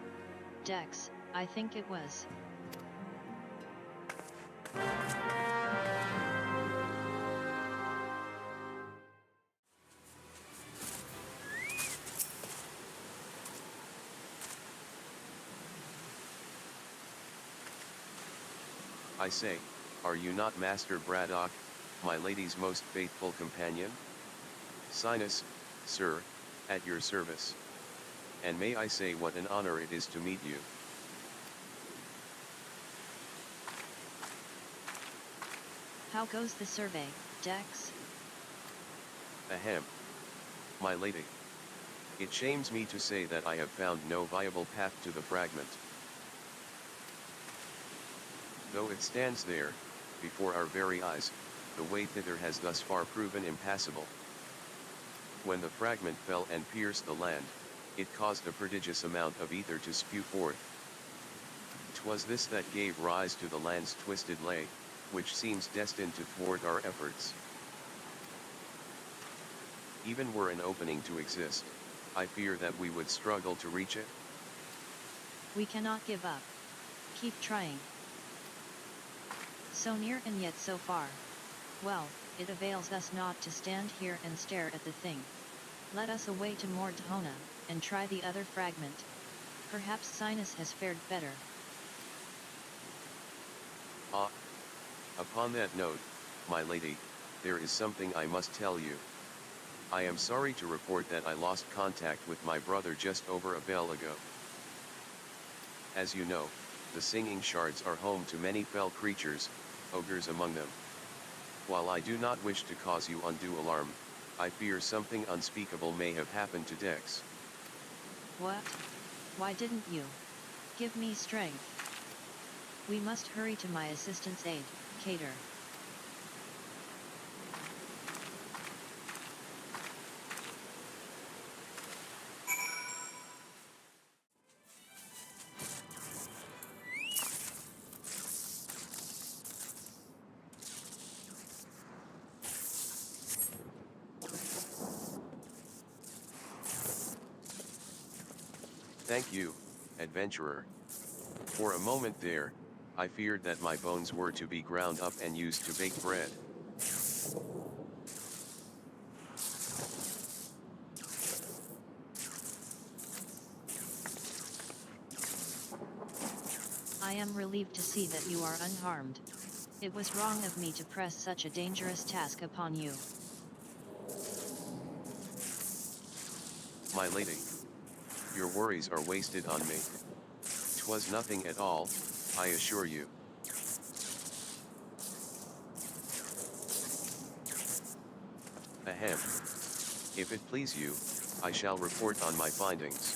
Dex, I think it was. I say, are you not Master Braddock, my lady's most faithful companion? Sinus, sir, at your service. And may I say what an honor it is to meet you. How goes the survey, Dex? Ahem. My lady. It shames me to say that I have found no viable path to the fragment. Though it stands there, before our very eyes, the way thither has thus far proven impassable. When the fragment fell and pierced the land, it caused a prodigious amount of ether to spew forth. 'Twas this that gave rise to the land's twisted lay, which seems destined to thwart our efforts. Even were an opening to exist, I fear that we would struggle to reach it. We cannot give up. Keep trying. So near and yet so far. Well, it avails us not to stand here and stare at the thing. Let us away to Mortahona, and try the other fragment. Perhaps Sinus has fared better. Ah. Upon that note, my lady, there is something I must tell you. I am sorry to report that I lost contact with my brother just over a bell ago. As you know, the singing shards are home to many fell creatures, ogres among them. While I do not wish to cause you undue alarm, I fear something unspeakable may have happened to Dex. What? Why didn't you give me strength? We must hurry to my assistant's aid, Cater. Thank you, adventurer. For a moment there, I feared that my bones were to be ground up and used to bake bread. I am relieved to see that you are unharmed. It was wrong of me to press such a dangerous task upon you. My lady, your worries are wasted on me. 'Twas nothing at all, I assure you. Ahem. If it please you, I shall report on my findings.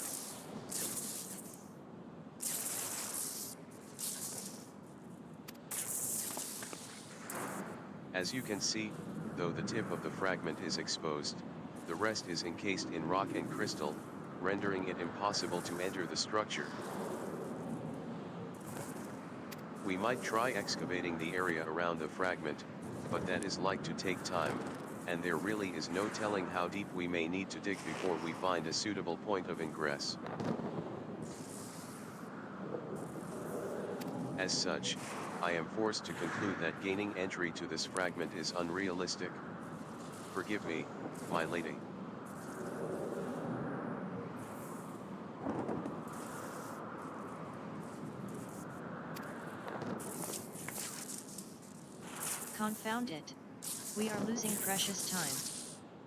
As you can see, though the tip of the fragment is exposed, the rest is encased in rock and crystal, rendering it impossible to enter the structure. We might try excavating the area around the fragment, but that is like to take time, and there really is no telling how deep we may need to dig before we find a suitable point of ingress. As such, I am forced to conclude that gaining entry to this fragment is unrealistic. Forgive me, my lady. Confound it. We are losing precious time.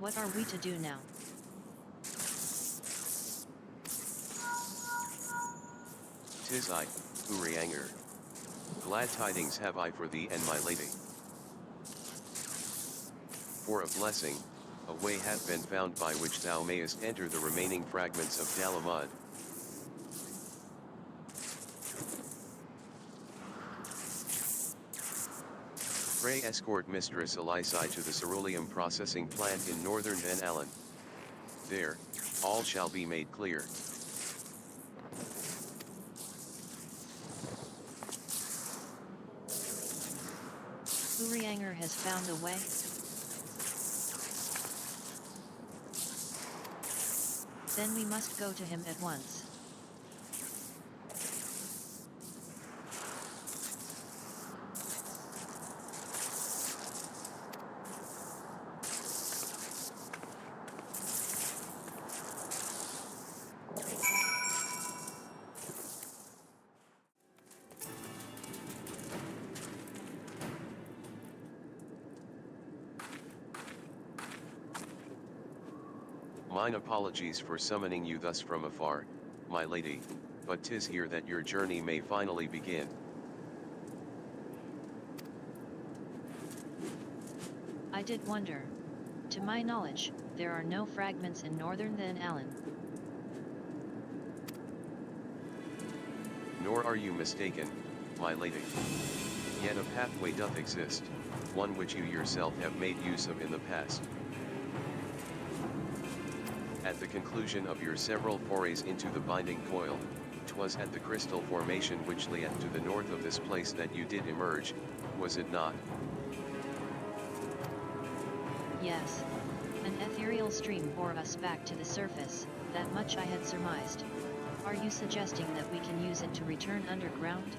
What are we to do now? "'Tis I, Urianger. Glad tidings have I for thee and my lady. For a blessing, a way hath been found by which thou mayest enter the remaining fragments of Dalamund. Pray escort Mistress Elysai to the ceruleum processing plant in northern Van Allen. There, all shall be made clear." Urianger has found a way? Then we must go to him at once. Mine apologies for summoning you thus from afar, my lady, but 'tis here that your journey may finally begin. I did wonder. To my knowledge, there are no fragments in northern Van Allen. Nor are you mistaken, my lady. Yet a pathway doth exist, one which you yourself have made use of in the past. At the conclusion of your several forays into the binding coil, 'twas at the crystal formation which layeth to the north of this place that you did emerge, was it not? Yes. An ethereal stream bore us back to the surface, that much I had surmised. Are you suggesting that we can use it to return underground?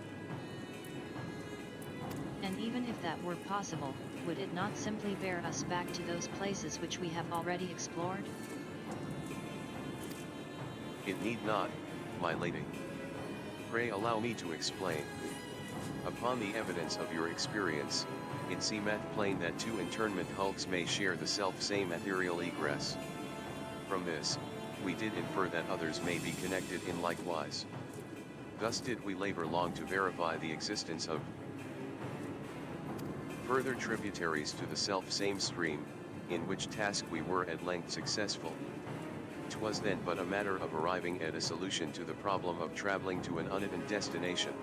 And even if that were possible, would it not simply bear us back to those places which we have already explored? It need not, my lady. Pray allow me to explain. Upon the evidence of your experience, it seemeth plain that two internment hulks may share the self-same ethereal egress. From this, we did infer that others may be connected in likewise. Thus did we labor long to verify the existence of further tributaries to the self-same stream, in which task we were at length successful. 'Twas then but a matter of arriving at a solution to the problem of traveling to an uneven destination.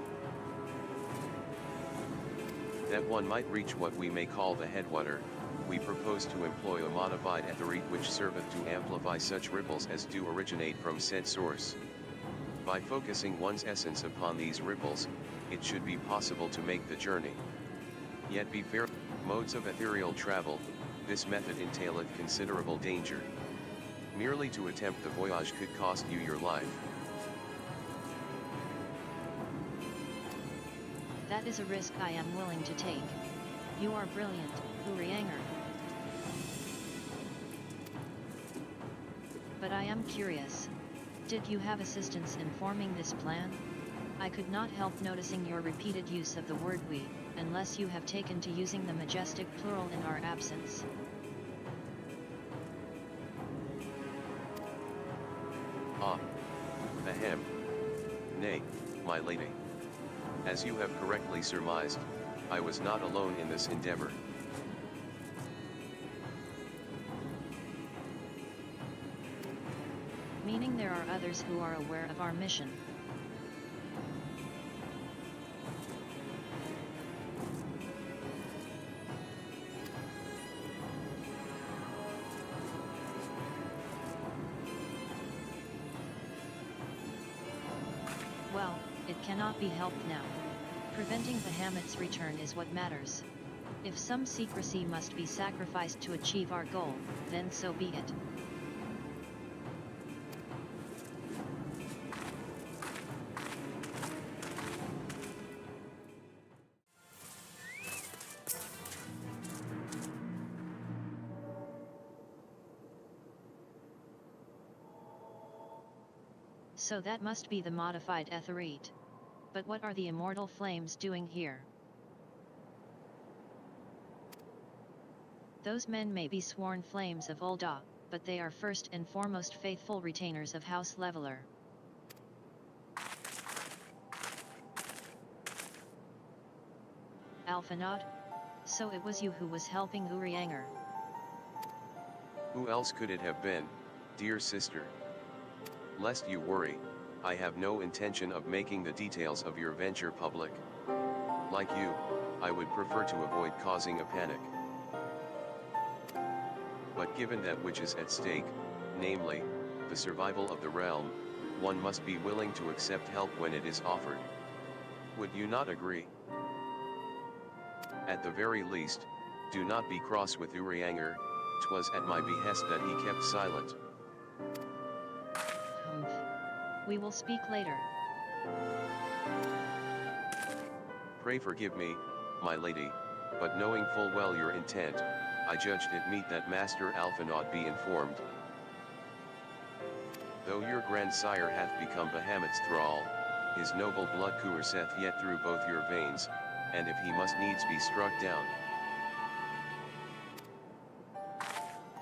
That one might reach what we may call the headwater, we propose to employ a modified etherete which serveth to amplify such ripples as do originate from said source. By focusing one's essence upon these ripples, it should be possible to make the journey. Yet be fair, modes of ethereal travel, this method entaileth considerable danger. Merely to attempt the voyage could cost you your life. That is a risk I am willing to take. You are brilliant, Urianger. But I am curious. Did you have assistance in forming this plan? I could not help noticing your repeated use of the word we, unless you have taken to using the majestic plural in our absence. Ah. Ahem. Nay, my lady. As you have correctly surmised, I was not alone in this endeavor. Meaning there are others who are aware of our mission. Well, it cannot be helped now. Preventing Bahamut's return is what matters. If some secrecy must be sacrificed to achieve our goal, then so be it. So that must be the modified Etherite. But what are the immortal flames doing here? Those men may be sworn flames of Ulda, but they are first and foremost faithful retainers of House Leveler. Alphanot? So it was you who was helping Urianger. Who else could it have been, dear sister? Lest you worry, I have no intention of making the details of your venture public. Like you, I would prefer to avoid causing a panic. But given that which is at stake, namely, the survival of the realm, one must be willing to accept help when it is offered. Would you not agree? At the very least, do not be cross with Urianger. 'Twas at my behest that he kept silent. We will speak later. Pray forgive me, my lady, but knowing full well your intent, I judged it meet that Master Alphanot be informed. Though your grandsire hath become Bahamut's thrall, his noble blood courseth yet through both your veins, and if he must needs be struck down.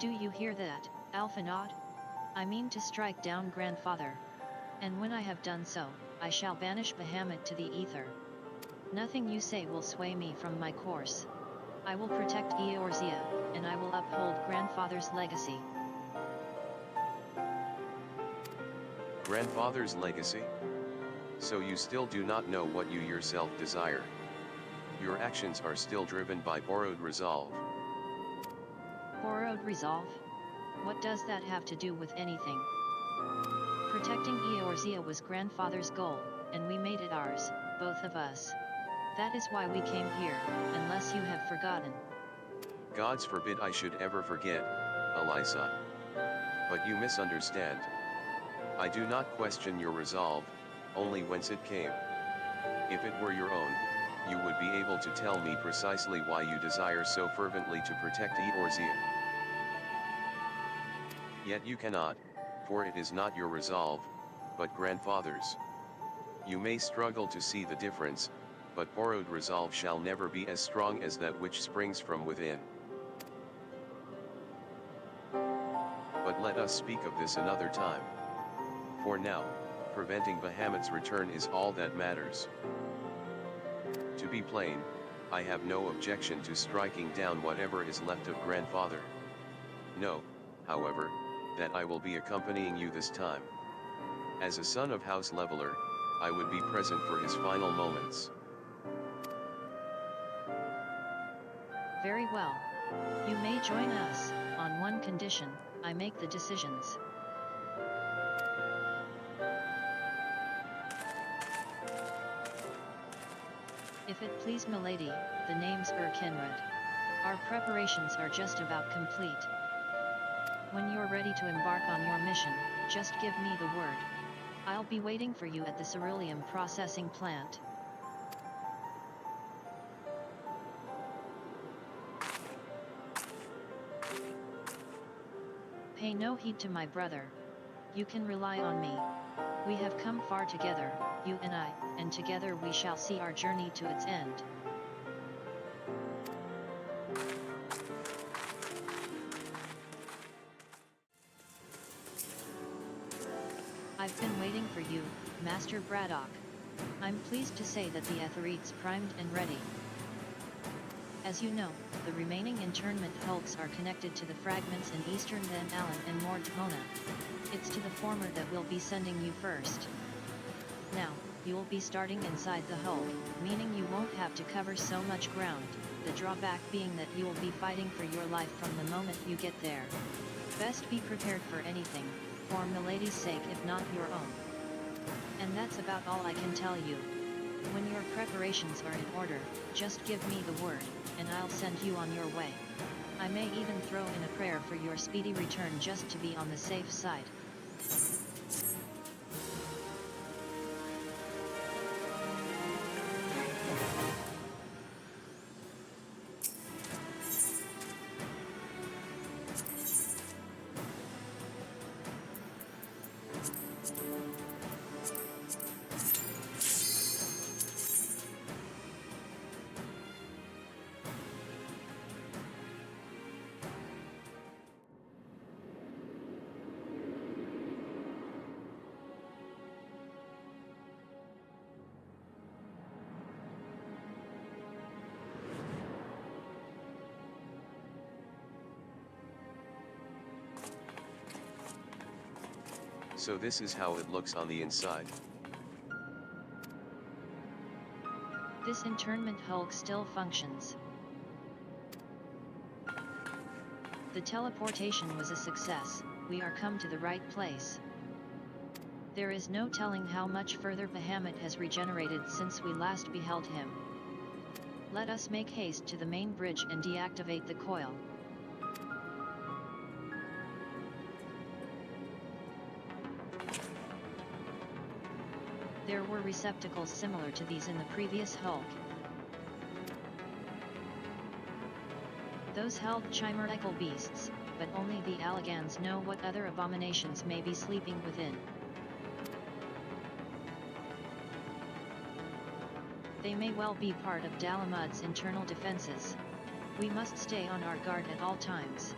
Do you hear that, Alphanot? I mean to strike down grandfather. And when I have done so, I shall banish Bahamut to the ether. Nothing you say will sway me from my course. I will protect Eorzea, and I will uphold grandfather's legacy. Grandfather's legacy? So you still do not know what you yourself desire. Your actions are still driven by borrowed resolve. Borrowed resolve? What does that have to do with anything? Protecting Eorzea was grandfather's goal, and we made it ours, both of us. That is why we came here, unless you have forgotten. Gods forbid I should ever forget, Elisa. But you misunderstand. I do not question your resolve, only whence it came. If it were your own, you would be able to tell me precisely why you desire so fervently to protect Eorzea. Yet you cannot, for it is not your resolve, but grandfather's. You may struggle to see the difference, but borrowed resolve shall never be as strong as that which springs from within. But let us speak of this another time. For now, preventing Bahamut's return is all that matters. To be plain, I have no objection to striking down whatever is left of grandfather. Know, however, that I will be accompanying you this time. As a son of House Leveler, I would be present for his final moments. Very well. You may join us, on one condition: I make the decisions. If it please milady, the name's Kinred. Our preparations are just about complete. When you're ready to embark on your mission, just give me the word. I'll be waiting for you at the ceruleum processing plant. Pay no heed to my brother. You can rely on me. We have come far together, you and I, and together we shall see our journey to its end. I've been waiting for you, Master Braddock. I'm pleased to say that the Aetherites primed and ready. As you know, the remaining internment hulks are connected to the fragments in eastern Van Allen and Mordhona. It's to the former that we'll be sending you first. Now, you'll be starting inside the hulk, meaning you won't have to cover so much ground, the drawback being that you'll be fighting for your life from the moment you get there. Best be prepared for anything, for Milady's sake if not your own. And that's about all I can tell you. When your preparations are in order, just give me the word, and I'll send you on your way. I may even throw in a prayer for your speedy return just to be on the safe side. So this is how it looks on the inside. This internment hulk still functions. The teleportation was a success, we are come to the right place. There is no telling how much further Bahamut has regenerated since we last beheld him. Let us make haste to the main bridge and deactivate the coil. There were receptacles similar to these in the previous hulk. Those held chimerical beasts, but only the Allagans know what other abominations may be sleeping within. They may well be part of Dalamud's internal defenses. We must stay on our guard at all times.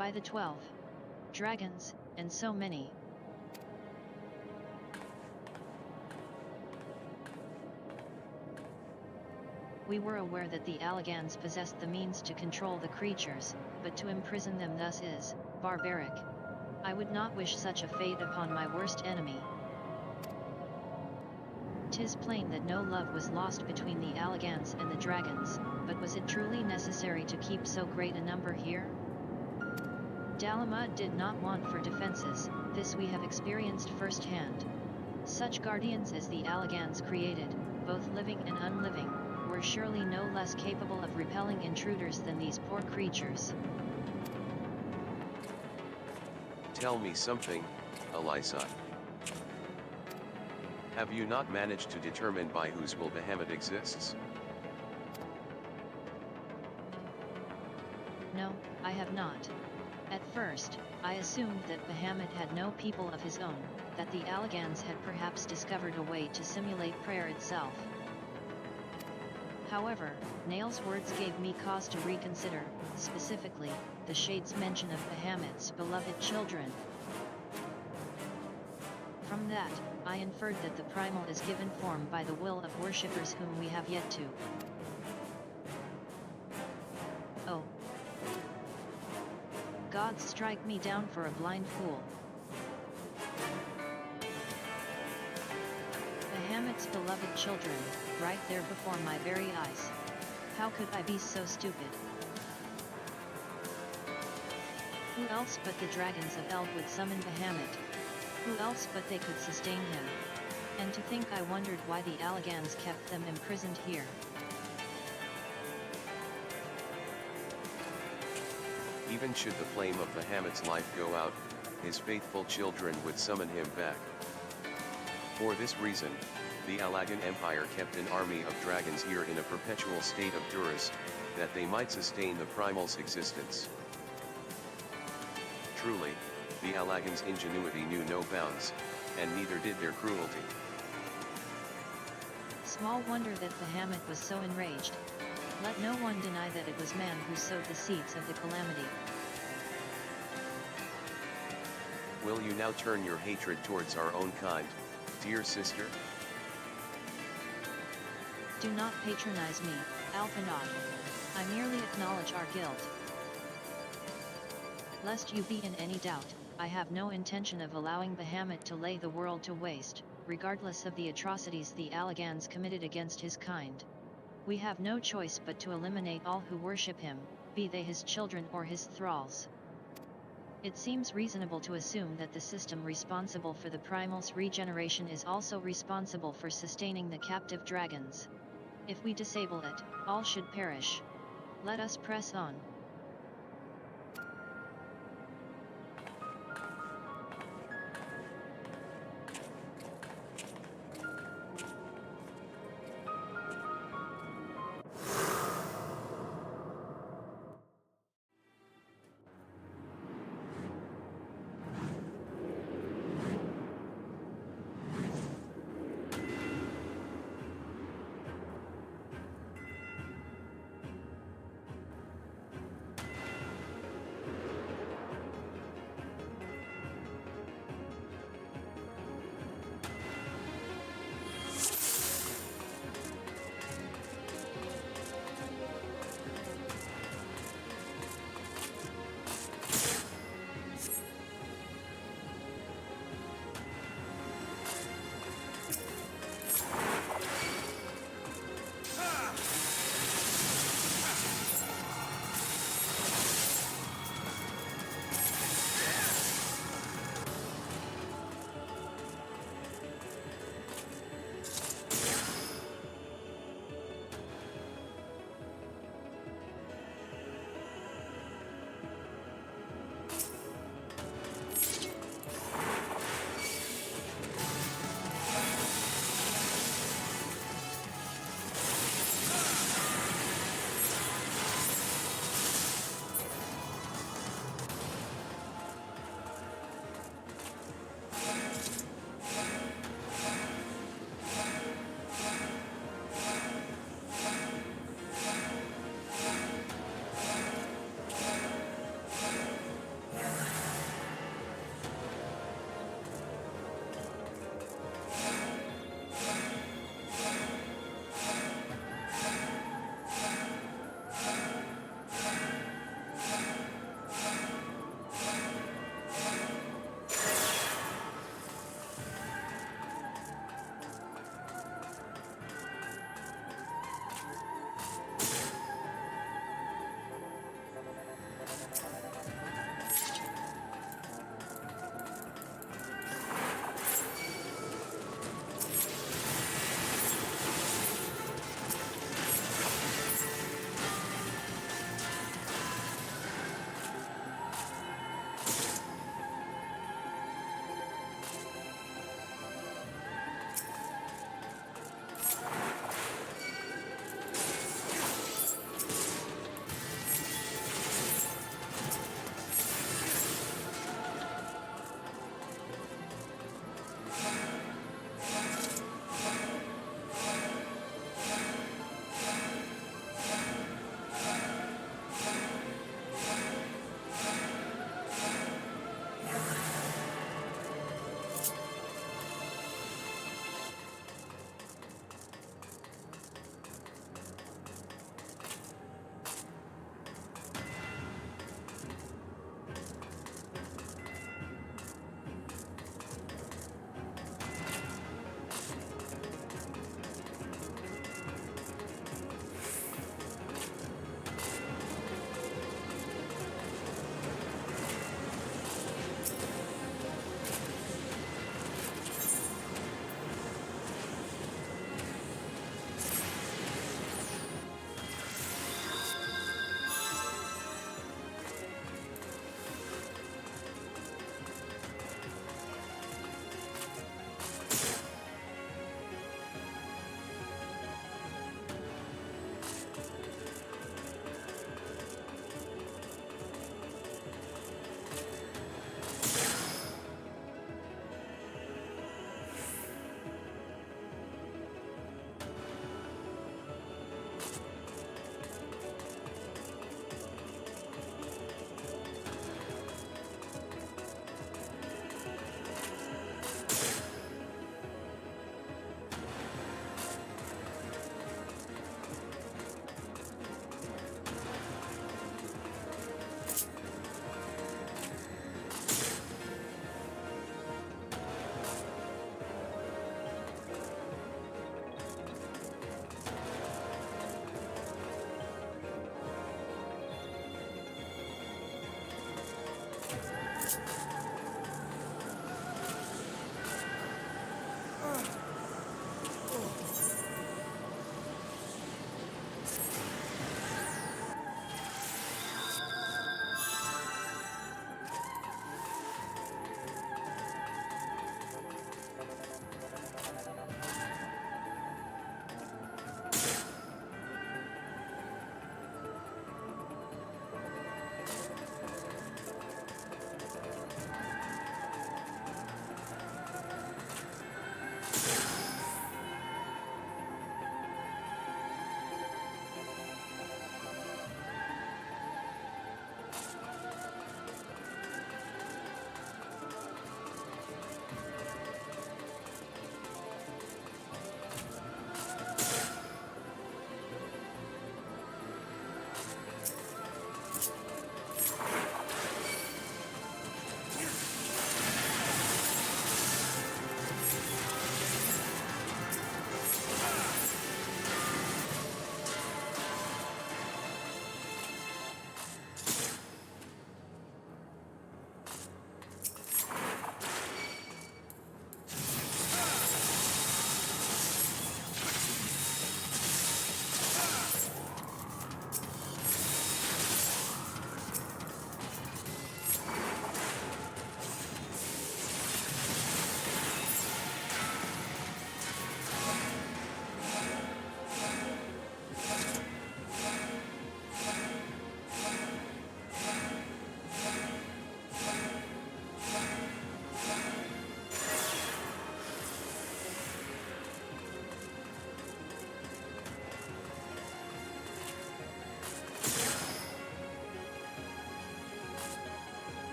By the 12 dragons, and so many. We were aware that the Allagans possessed the means to control the creatures, but to imprison them thus is barbaric. I would not wish such a fate upon my worst enemy. 'Tis plain that no love was lost between the Allagans and the dragons, but was it truly necessary to keep so great a number here? Dalamund did not want for defenses, this we have experienced firsthand. Such guardians as the Allagans created, both living and unliving, were surely no less capable of repelling intruders than these poor creatures. Tell me something, Elisa. Have you not managed to determine by whose will Bahamut exists? No, I have not. At first, I assumed that Bahamut had no people of his own, that the Allagans had perhaps discovered a way to simulate prayer itself. However, Nael's words gave me cause to reconsider, specifically, the Shade's mention of Bahamut's beloved children. From that, I inferred that the primal is given form by the will of worshippers whom we have yet to. Oh. Gods strike me down for a blind fool. Bahamut's beloved children, right there before my very eyes. How could I be so stupid? Who else but the dragons of Eld would summon Bahamut? Who else but they could sustain him? And to think I wondered why the Allagans kept them imprisoned here. Even should the flame of Bahamut's life go out, his faithful children would summon him back. For this reason, the Allagan Empire kept an army of dragons here in a perpetual state of duress, that they might sustain the primal's existence. Truly, the Allagans' ingenuity knew no bounds, and neither did their cruelty. Small wonder that Bahamut was so enraged. Let no one deny that it was man who sowed the seeds of the calamity. Will you now turn your hatred towards our own kind, dear sister? Do not patronize me, Alphanot. I merely acknowledge our guilt. Lest you be in any doubt, I have no intention of allowing Bahamut to lay the world to waste, regardless of the atrocities the Allagans committed against his kind. We have no choice but to eliminate all who worship him, be they his children or his thralls. It seems reasonable to assume that the system responsible for the primal's regeneration is also responsible for sustaining the captive dragons. If we disable it, all should perish. Let us press on.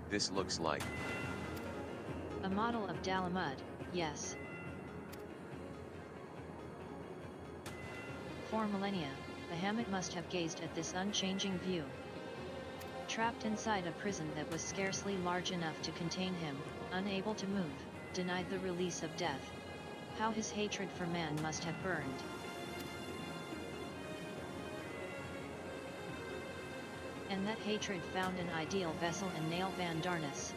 This looks like A model of Dalamud, yes. For millennia, Bahamut must have gazed at this unchanging view. Trapped inside a prison that was scarcely large enough to contain him, unable to move, denied the release of death. How his hatred for man must have burned. And that hatred found an ideal vessel in Nael van Darnus.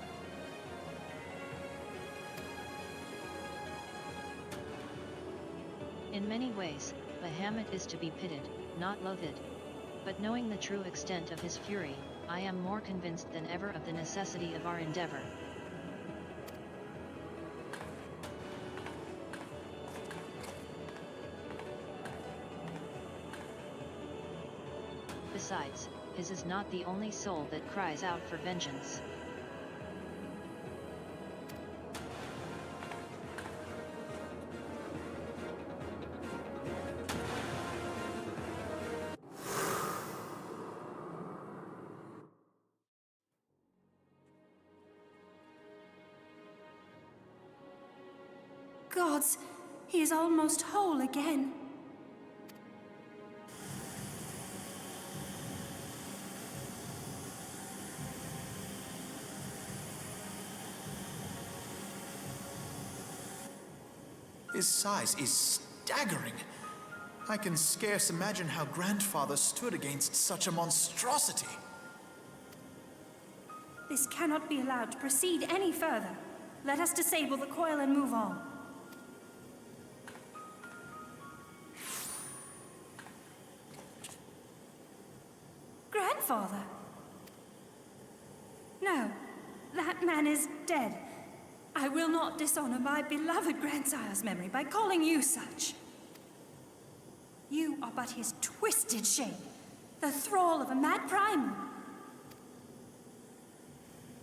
In many ways, Bahamut is to be pitied, not loathed. But knowing the true extent of his fury, I am more convinced than ever of the necessity of our endeavor. Besides, his is not the only soul that cries out for vengeance. Gods, he is almost whole again. His size is staggering. I can scarce imagine how Grandfather stood against such a monstrosity. This cannot be allowed to proceed any further. Let us disable the coil and move on. Grandfather? No, that man is dead. I will not dishonor my beloved grandsire's memory by calling you such. You are but his twisted shape, the thrall of a mad primal.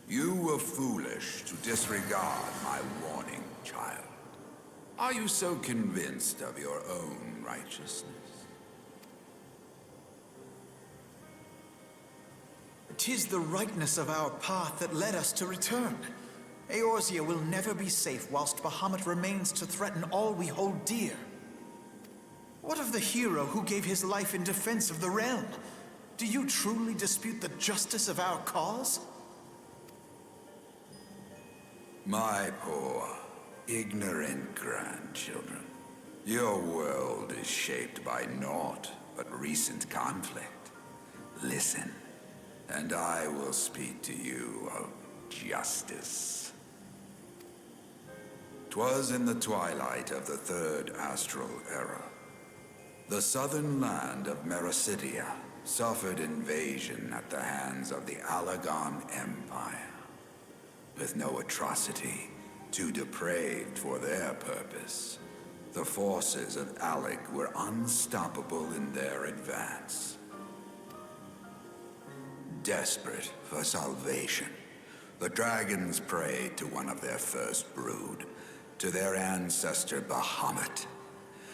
You were foolish to disregard my warning, child. Are you so convinced of your own righteousness? 'Tis the rightness of our path that led us to return. Eorzea will never be safe whilst Bahamut remains to threaten all we hold dear. What of the hero who gave his life in defense of the realm? Do you truly dispute the justice of our cause? My poor, ignorant grandchildren. Your world is shaped by naught but recent conflict. Listen, and I will speak to you of justice. 'Twas in the twilight of the third astral era. The southern land of Mericidia suffered invasion at the hands of the Allagan Empire. With no atrocity too depraved for their purpose, the forces of Alec were unstoppable in their advance. Desperate for salvation, the dragons prayed to one of their first brood, to their ancestor Bahamut.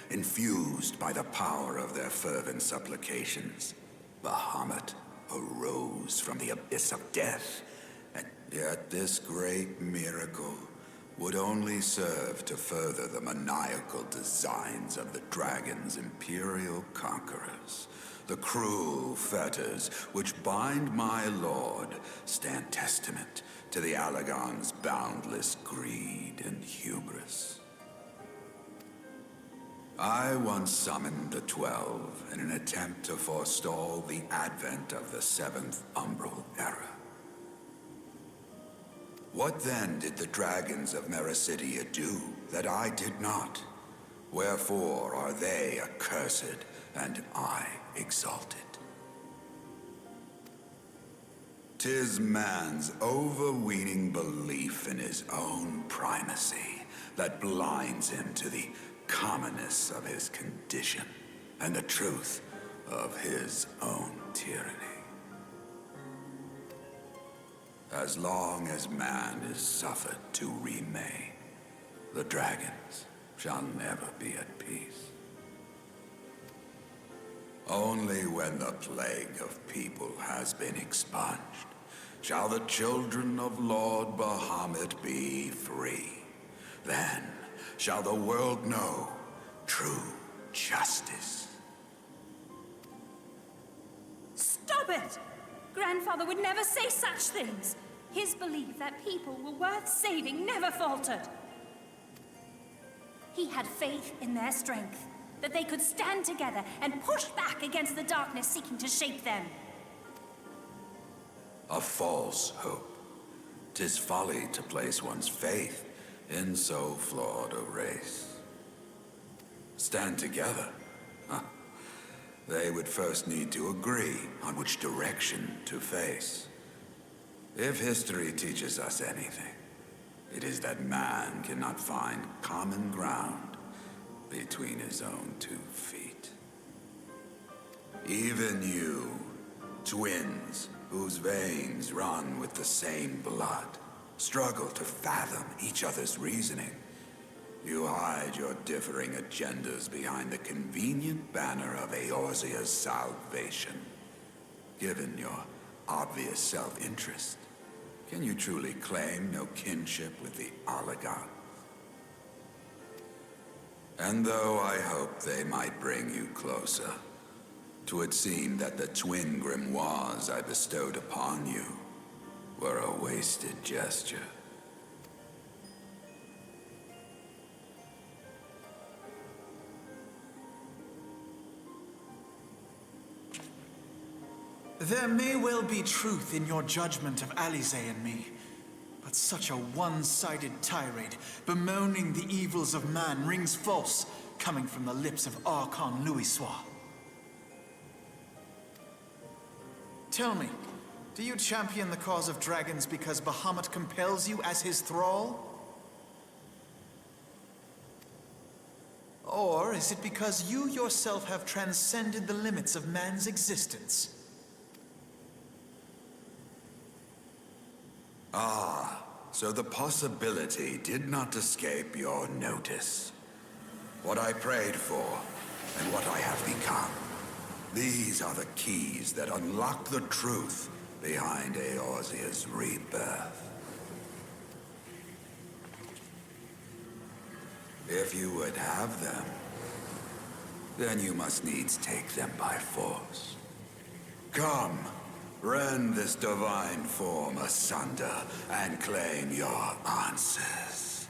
Infused by the power of their fervent supplications, Bahamut arose from the abyss of death, and yet this great miracle would only serve to further the maniacal designs of the dragon's imperial conquerors. The cruel fetters which bind my lord stand testament to the Allagan's boundless greed and hubris. I once summoned the 12 in an attempt to forestall the advent of the Seventh Umbral Era. What then did the dragons of Mericidia do that I did not? Wherefore are they accursed and I exalted? 'Tis man's overweening belief in his own primacy that blinds him to the commonness of his condition and the truth of his own tyranny. As long as man is suffered to remain, the dragons shall never be at peace. Only when the plague of people has been expunged shall the children of Lord Bahamut be free. Then shall the world know true justice. Stop it! Grandfather would never say such things. His belief that people were worth saving never faltered. He had faith in their strength, that they could stand together and push back against the darkness seeking to shape them. A false hope. 'Tis folly to place one's faith in so flawed a race. Stand together? Huh. They would first need to agree on which direction to face. If history teaches us anything, it is that man cannot find common ground between his own 2 feet. Even you, twins whose veins run with the same blood, struggle to fathom each other's reasoning. You hide your differing agendas behind the convenient banner of Eorzea's salvation. Given your obvious self-interest, can you truly claim no kinship with the oligarchs? And though I hope they might bring you closer, 'twould seem that the twin grimoires I bestowed upon you were a wasted gesture. There may well be truth in your judgment of Alize and me, but such a one-sided tirade bemoaning the evils of man rings false, coming from the lips of Archon Louisoix. Tell me, do you champion the cause of dragons because Bahamut compels you as his thrall? Or is it because you yourself have transcended the limits of man's existence? Ah, so the possibility did not escape your notice. What I prayed for, and what I have become. These are the keys that unlock the truth behind Eorzea's rebirth. If you would have them, then you must needs take them by force. Come, rend this divine form asunder and claim your answers.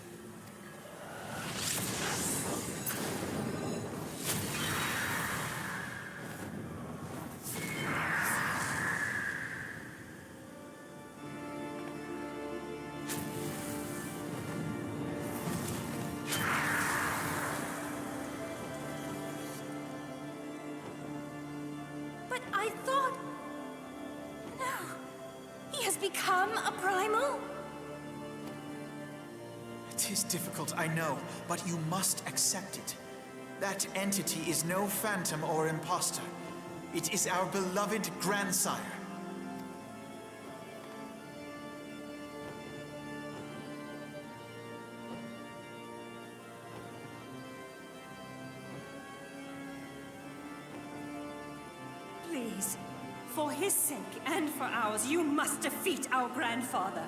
But I thought... No. He has become a primal? It is difficult, I know, but you must accept it. That entity is no phantom or imposter. It is our beloved grandsire. Please, for his sake and for ours, you must defeat our grandfather.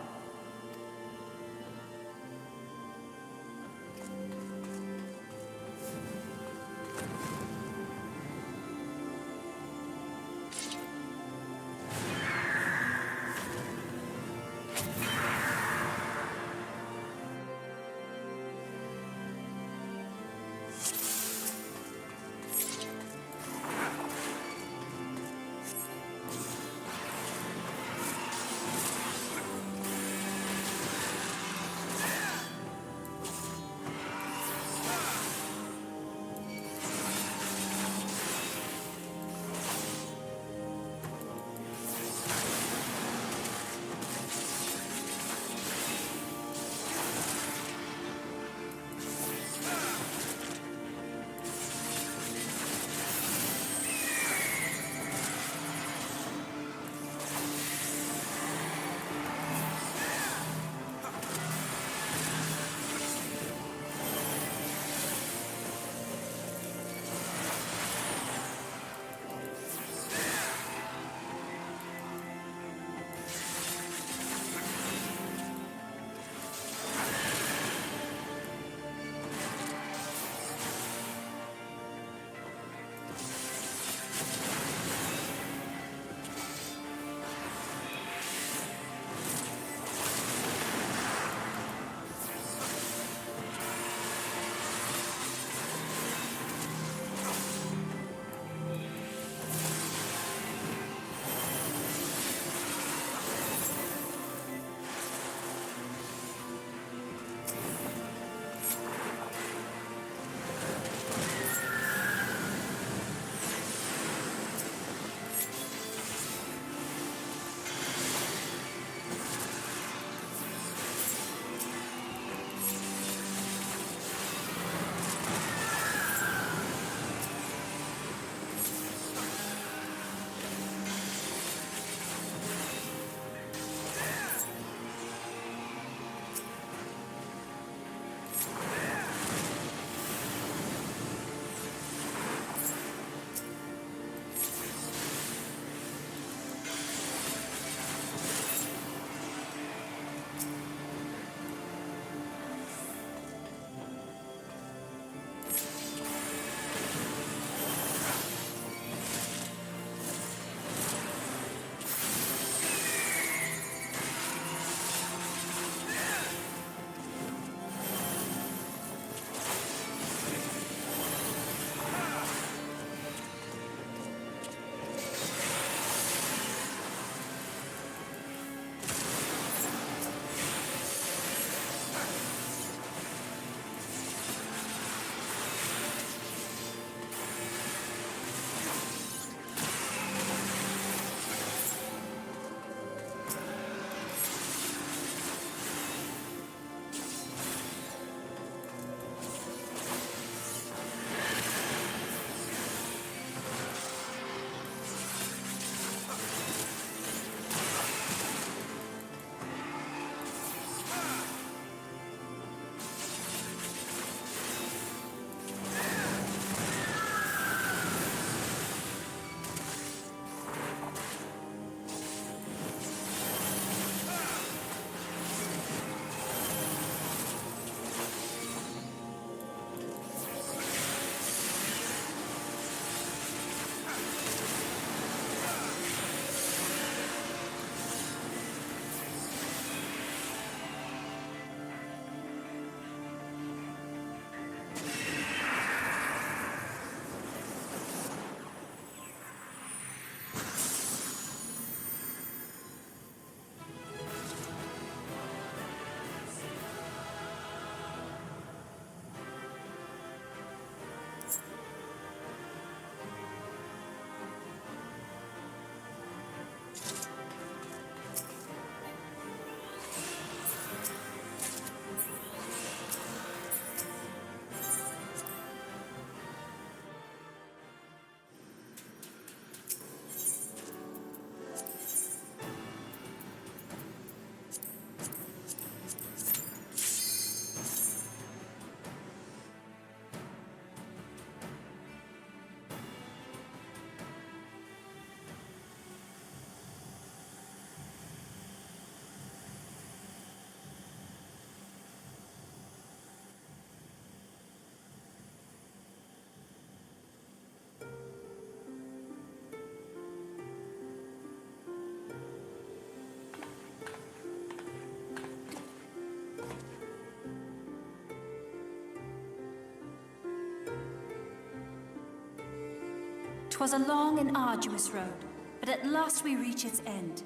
'Twas a long and arduous road, but at last we reach its end.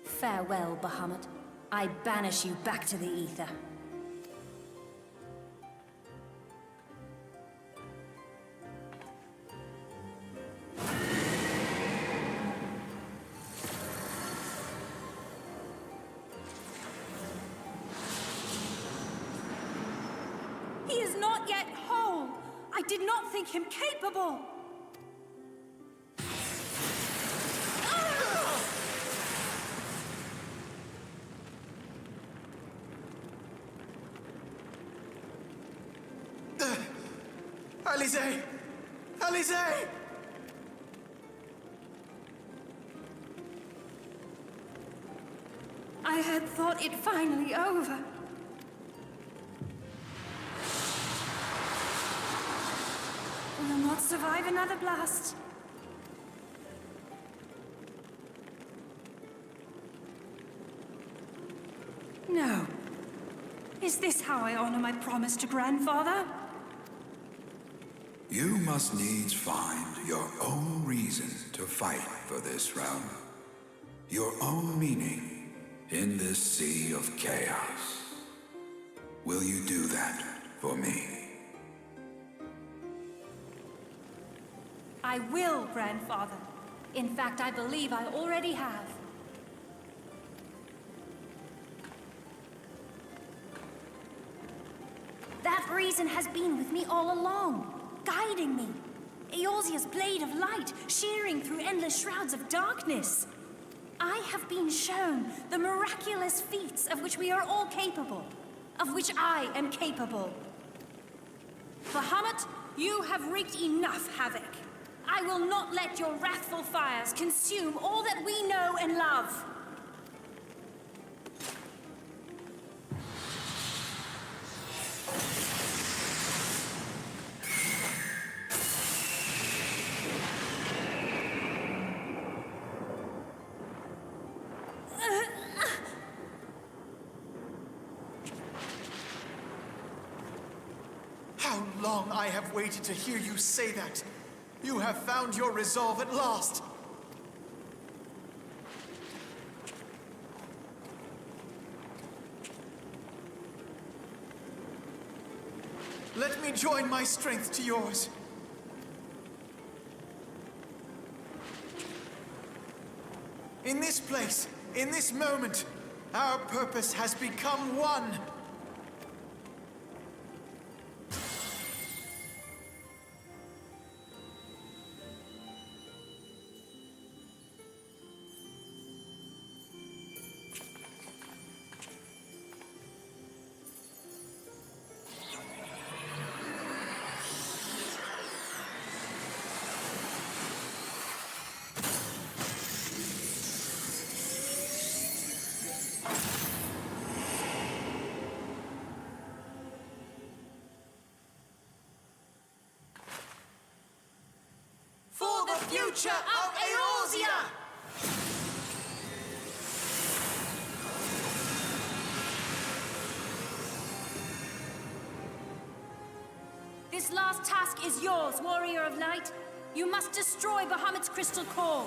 Farewell, Bahamut. I banish you back to the ether. He is not yet whole. I did not think him capable. Alize! Alize! I had thought it finally over. Will not survive another blast. No. Is this how I honor my promise to Grandfather? You must needs find your own reason to fight for this realm. Your own meaning in this sea of chaos. Will you do that for me? I will, Grandfather. In fact, I believe I already have. That reason has been with me all along, guiding me. Eorzea's blade of light, shearing through endless shrouds of darkness. I have been shown the miraculous feats of which we are all capable, of which I am capable. Bahamut, you have wreaked enough havoc. I will not let your wrathful fires consume all that we know and love. How long I have waited to hear you say that! You have found your resolve at last! Let me join my strength to yours. In this place, in this moment, our purpose has become one. Future of Eorzea! This last task is yours, Warrior of Light. You must destroy Bahamut's crystal core.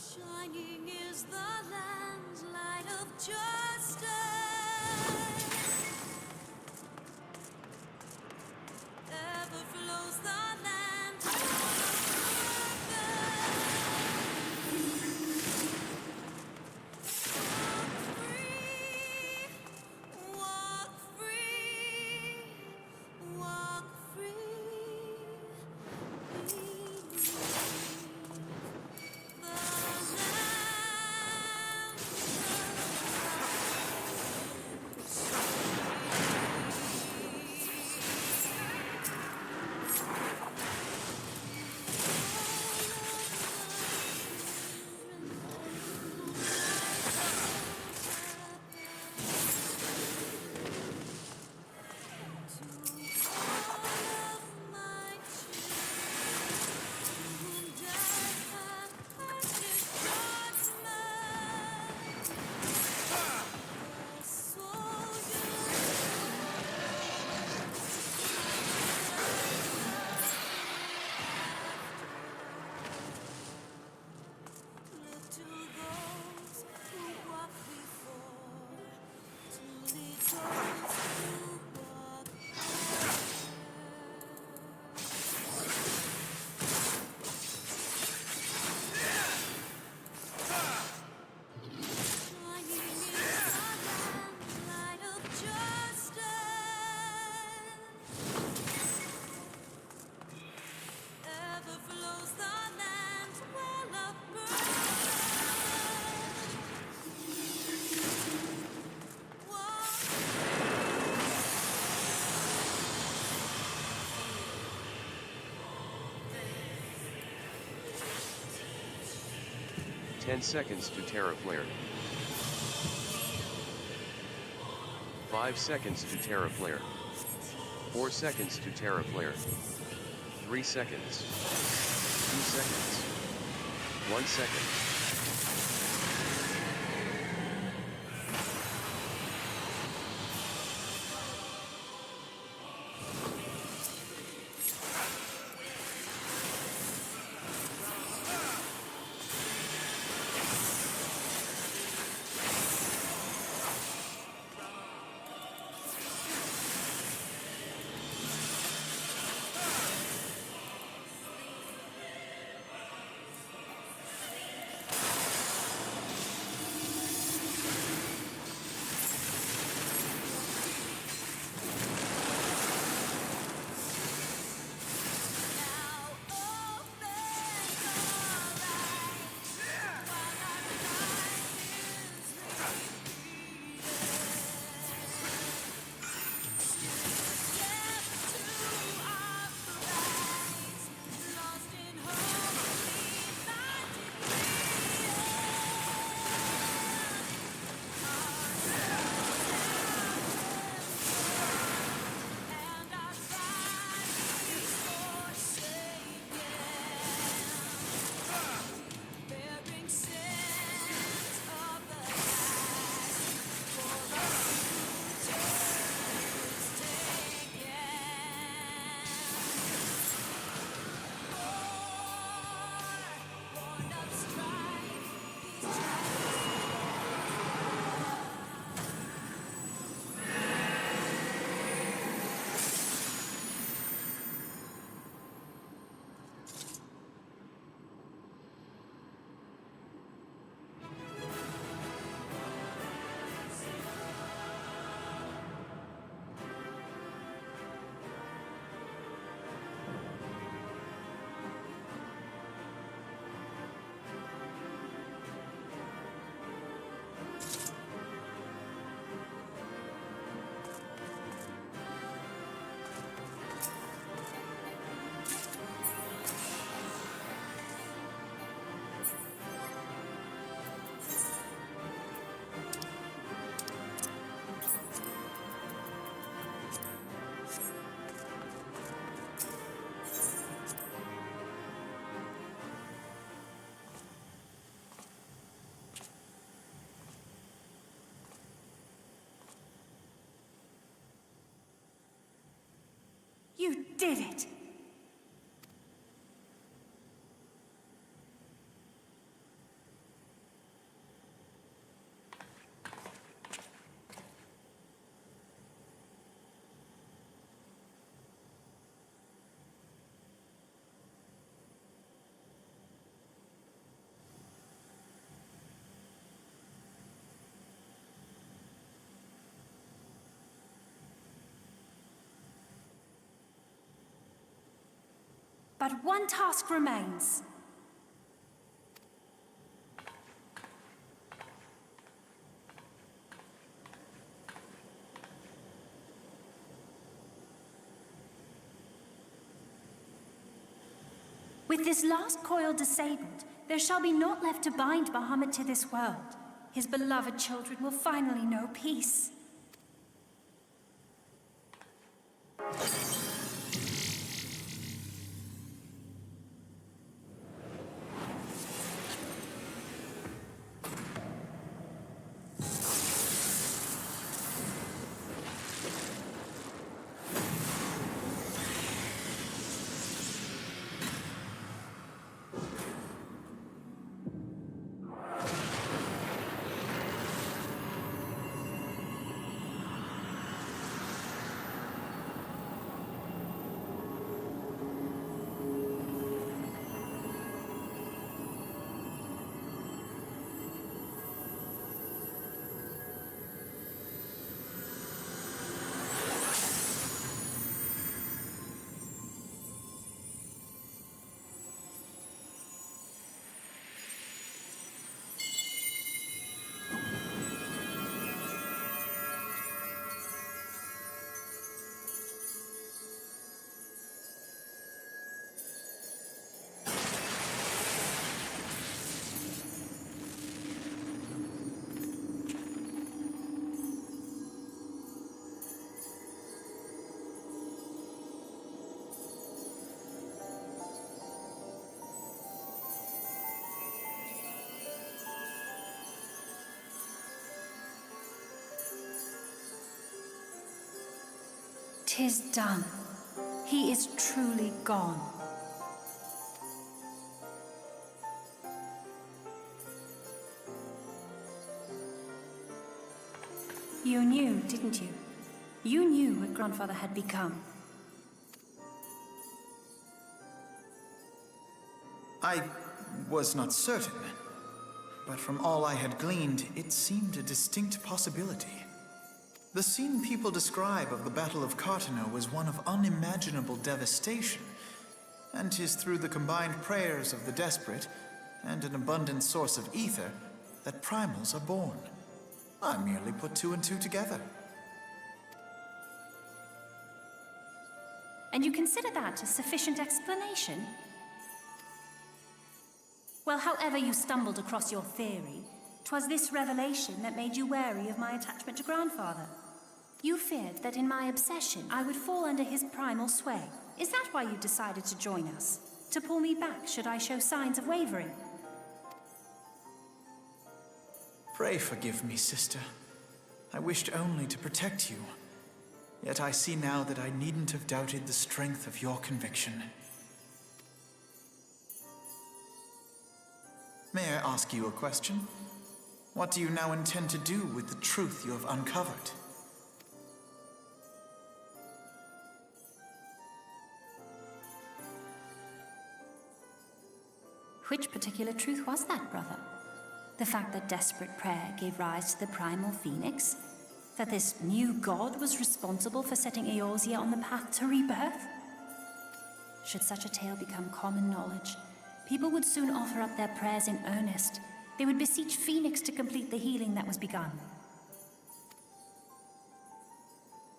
Shining is the land's light of justice. Ever flows the land of walk free, walk free, walk Ten seconds to Terra Flare. 5 seconds to Terra Flare. 4 seconds to Terra Flare. 3 seconds. 2 seconds. 1 second. You did it! But one task remains. With this last coil disabled, there shall be naught left to bind Bahamut to this world. His beloved children will finally know peace. "'Tis done. He is truly gone." You knew, didn't you? You knew what Grandfather had become. I was not certain, but from all I had gleaned, it seemed a distinct possibility. The scene people describe of the Battle of Cartano was one of unimaginable devastation, and 'tis through the combined prayers of the desperate and an abundant source of ether that primals are born. I merely put two and two together. And you consider that a sufficient explanation? Well, however you stumbled across your theory, 'twas this revelation that made you wary of my attachment to Grandfather. You feared that in my obsession, I would fall under his primal sway. Is that why you decided to join us? To pull me back should I show signs of wavering? Pray forgive me, sister. I wished only to protect you. Yet I see now that I needn't have doubted the strength of your conviction. May I ask you a question? What do you now intend to do with the truth you have uncovered? Which particular truth was that, brother? The fact that desperate prayer gave rise to the primal phoenix? That this new god was responsible for setting Eorzea on the path to rebirth? Should such a tale become common knowledge, people would soon offer up their prayers in earnest. They would beseech Phoenix to complete the healing that was begun.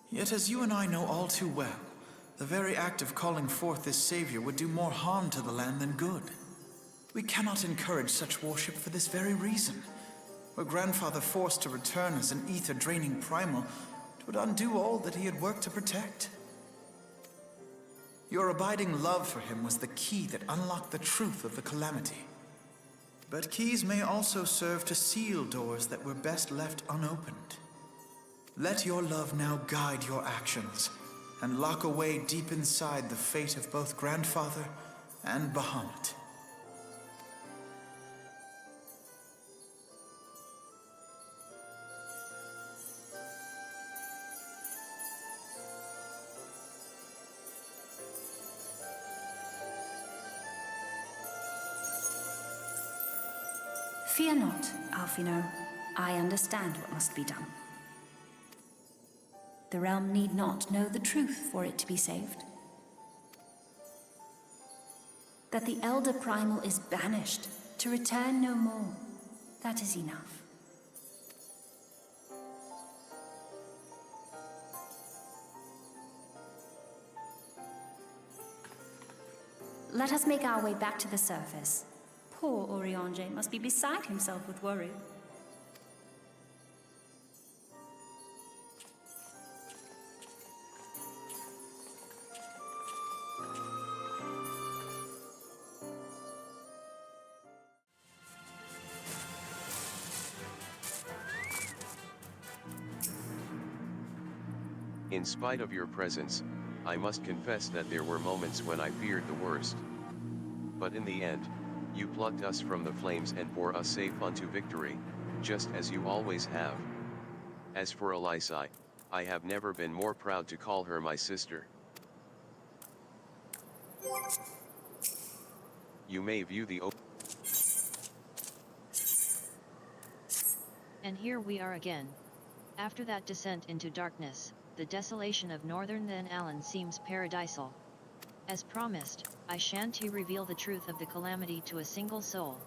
Yet as you and I know all too well, the very act of calling forth this savior would do more harm to the land than good. We cannot encourage such worship for this very reason. Were Grandfather forced to return as an ether-draining primal, it would undo all that he had worked to protect. Your abiding love for him was the key that unlocked the truth of the calamity. But keys may also serve to seal doors that were best left unopened. Let your love now guide your actions, and lock away deep inside the fate of both Grandfather and Bahamut. Fear not, Alfino. I understand what must be done. The realm need not know the truth for it to be saved. that the Elder Primal is banished, to return no more. That is enough. Let us make our way back to the surface. Poor Oriange must be beside himself with worry. In spite of your presence, I must confess that there were moments when I feared the worst. But in the end, you plucked us from the flames and bore us safe unto victory, just as you always have. As for Elisai, I have never been more proud to call her my sister. You may view the And here we are again. After that descent into darkness, the desolation of northern Then Allen seems paradisal. As promised, I shan't reveal the truth of the calamity to a single soul.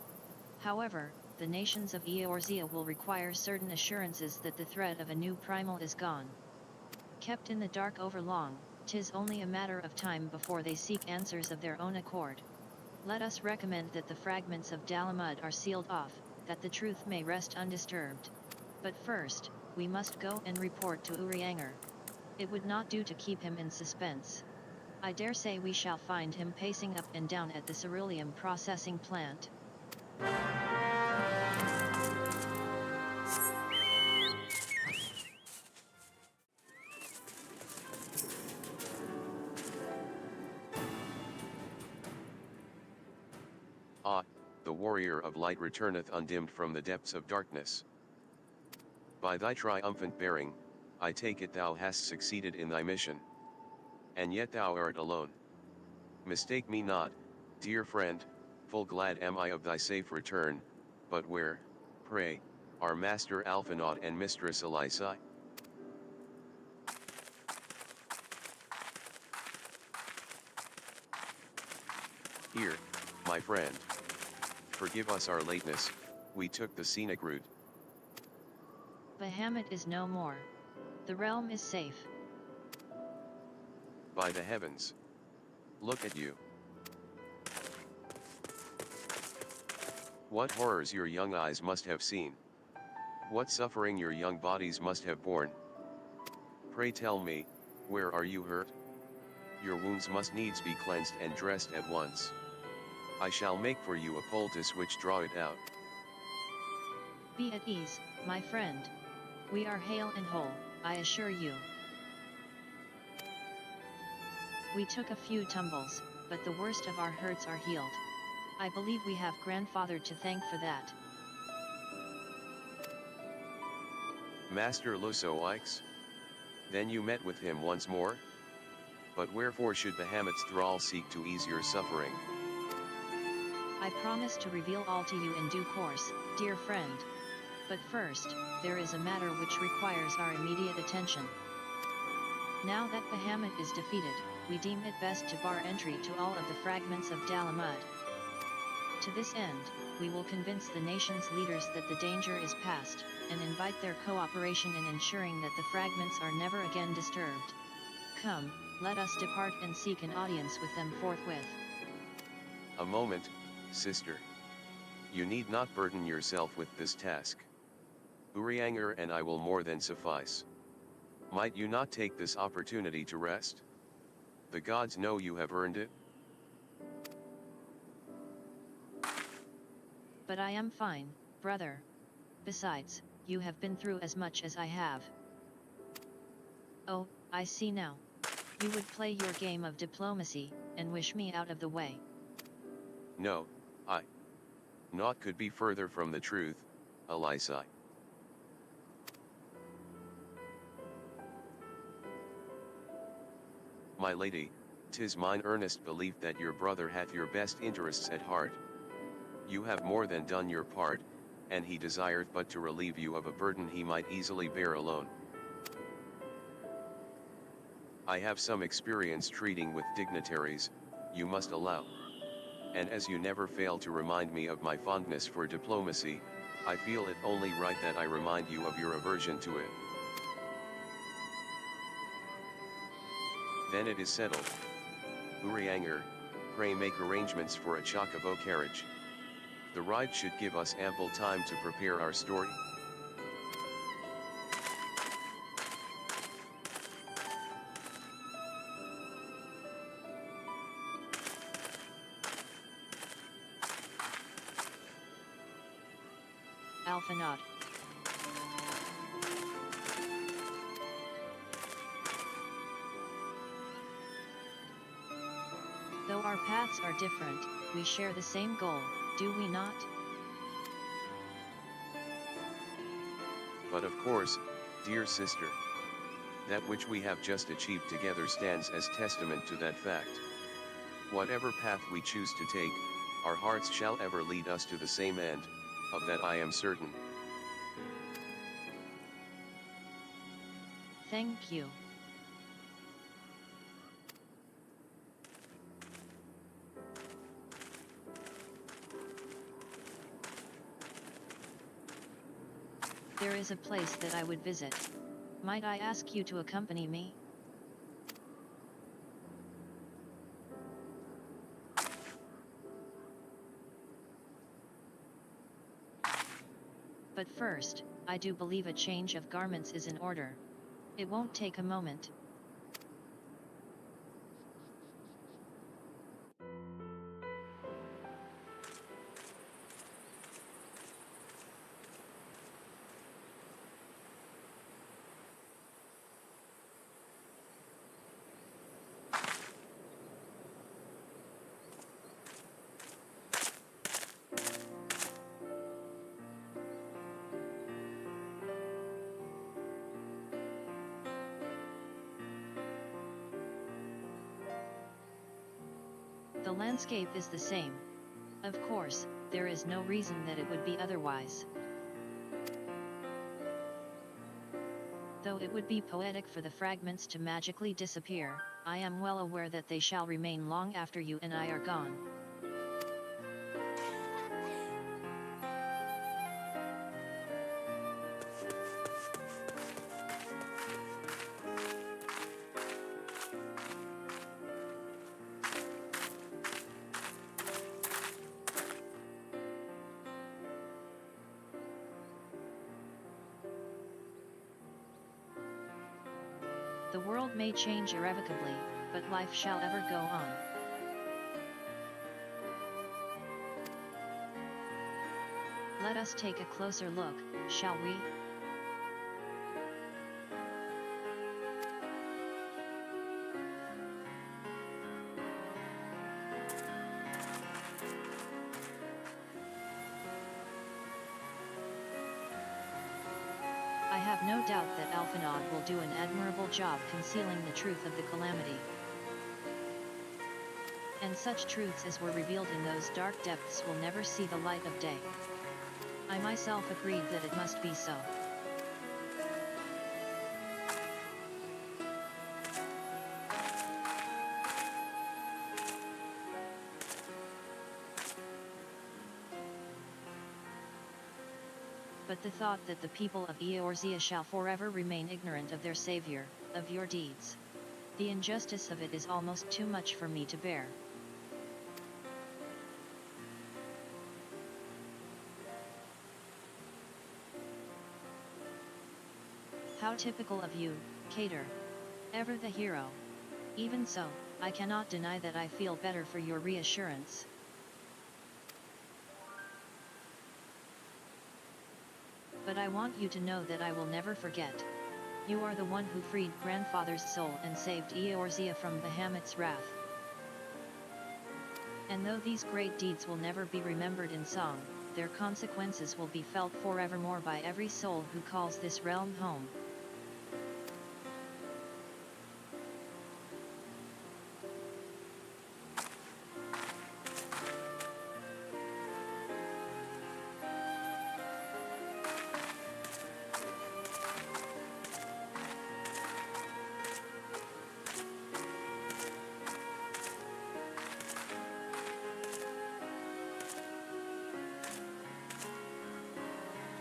However, the nations of Eorzea will require certain assurances that the threat of a new primal is gone. Kept in the dark over long, 'tis only a matter of time before they seek answers of their own accord. Let us recommend that the fragments of Dalamud are sealed off, that the truth may rest undisturbed. But first, we must go and report to Urianger. It would not do to keep him in suspense. I dare say we shall find him pacing up and down at the ceruleum processing plant. Ah, the warrior of light returneth undimmed from the depths of darkness. By thy triumphant bearing, I take it thou hast succeeded in thy mission. And yet thou art alone. Mistake me not, dear friend, full glad am I of thy safe return, but where, pray, are Master Alphinaud and Mistress Elisai? Here, my friend. Forgive us our lateness, we took the scenic route. Bahamut is no more. The realm is safe. By the heavens. Look at you. What horrors your young eyes must have seen. What suffering your young bodies must have borne. Pray tell me, where are you hurt? Your wounds must needs be cleansed and dressed at once. I shall make for you a poultice which draw it out. Be at ease, my friend. We are hale and whole, I assure you. We took a few tumbles, but the worst of our hurts are healed. I believe we have grandfather to thank for that. Master Losoix? Then you met with him once more? But wherefore should Bahamut's thrall seek to ease your suffering? I promise to reveal all to you in due course, dear friend. But first, there is a matter which requires our immediate attention. Now that Bahamut is defeated, we deem it best to bar entry to all of the fragments of Dalamud. To this end, we will convince the nation's leaders that the danger is past, and invite their cooperation in ensuring that the fragments are never again disturbed. Come, let us depart and seek an audience with them forthwith. A moment, sister. You need not burden yourself with this task. Urianger and I will more than suffice. Might you not take this opportunity to rest? The gods know you have earned it. But I am fine, brother. Besides, you have been through as much as I have. Oh, I see now. You would play your game of diplomacy, and wish me out of the way. No, naught could be further from the truth, Elisai. My lady, 'tis mine earnest belief that your brother hath your best interests at heart. You have more than done your part, and he desireth but to relieve you of a burden he might easily bear alone. I have some experience treating with dignitaries, you must allow. and as you never fail to remind me of my fondness for diplomacy, I feel it only right that I remind you of your aversion to it. Then it is settled. Urianger, pray make arrangements for a Chocobo carriage. The ride should give us ample time to prepare our story. Alphanod. Though our paths are different, we share the same goal, do we not? But of course, dear sister, that which we have just achieved together stands as testament to that fact. Whatever path we choose to take, our hearts shall ever lead us to the same end, of that I am certain. Thank you. There is a place that I would visit. Might I ask you to accompany me? But first, I do believe a change of garments is in order. It won't take a moment. The landscape is the same. Of course, there is no reason that it would be otherwise. Though it would be poetic for the fragments to magically disappear, I am well aware that they shall remain long after you and I are gone. The world may change irrevocably, but life shall ever go on. Let us take a closer look, shall we? I have no doubt that Alphanod will do an admirable job concealing the truth of the calamity. And such truths as were revealed in those dark depths will never see the light of day. I myself agreed that it must be so. But the thought that the people of Eorzea shall forever remain ignorant of their savior, of your deeds. The injustice of it is almost too much for me to bear. How typical of you, Cater. Ever the hero. Even so, I cannot deny that I feel better for your reassurance. But I want you to know that I will never forget. You are the one who freed grandfather's soul and saved Eorzea from Bahamut's wrath. And though these great deeds will never be remembered in song, their consequences will be felt forevermore by every soul who calls this realm home.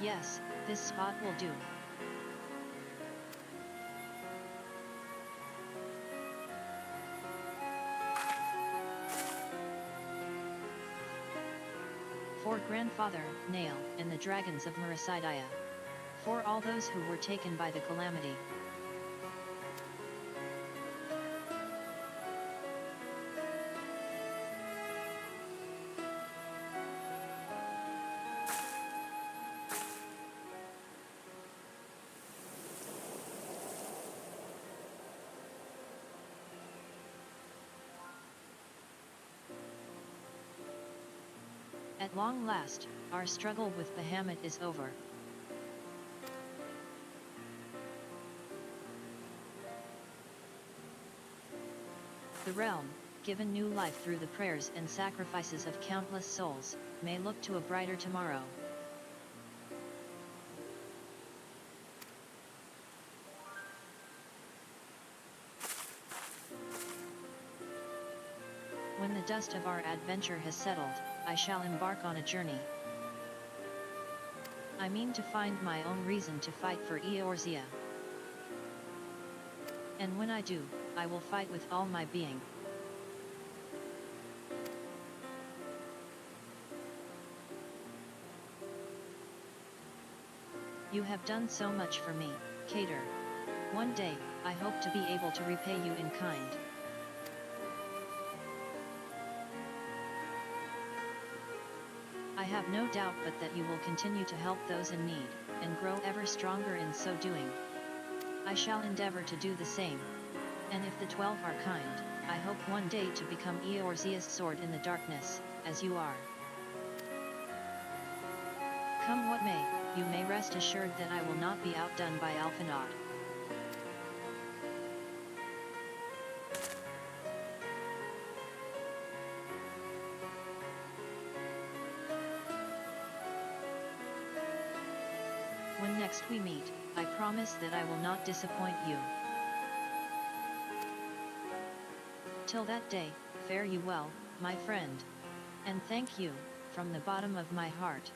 Yes, this spot will do. For Grandfather, Nael, and the dragons of Merisidia. For all those who were taken by the calamity. At long last, our struggle with Bahamut is over. The realm, given new life through the prayers and sacrifices of countless souls, may look to a brighter tomorrow. When the dust of our adventure has settled, I shall embark on a journey. I mean to find my own reason to fight for Eorzea. And when I do, I will fight with all my being. You have done so much for me, Cater. One day, I hope to be able to repay you in kind. I have no doubt but that you will continue to help those in need, and grow ever stronger in so doing. I shall endeavor to do the same. And if the 12 are kind, I hope one day to become Eorzea's sword in the darkness, as you are. Come what may, you may rest assured that I will not be outdone by Alphanod. When next we meet, I promise that I will not disappoint you. Till that day, fare you well, my friend. And thank you, from the bottom of my heart.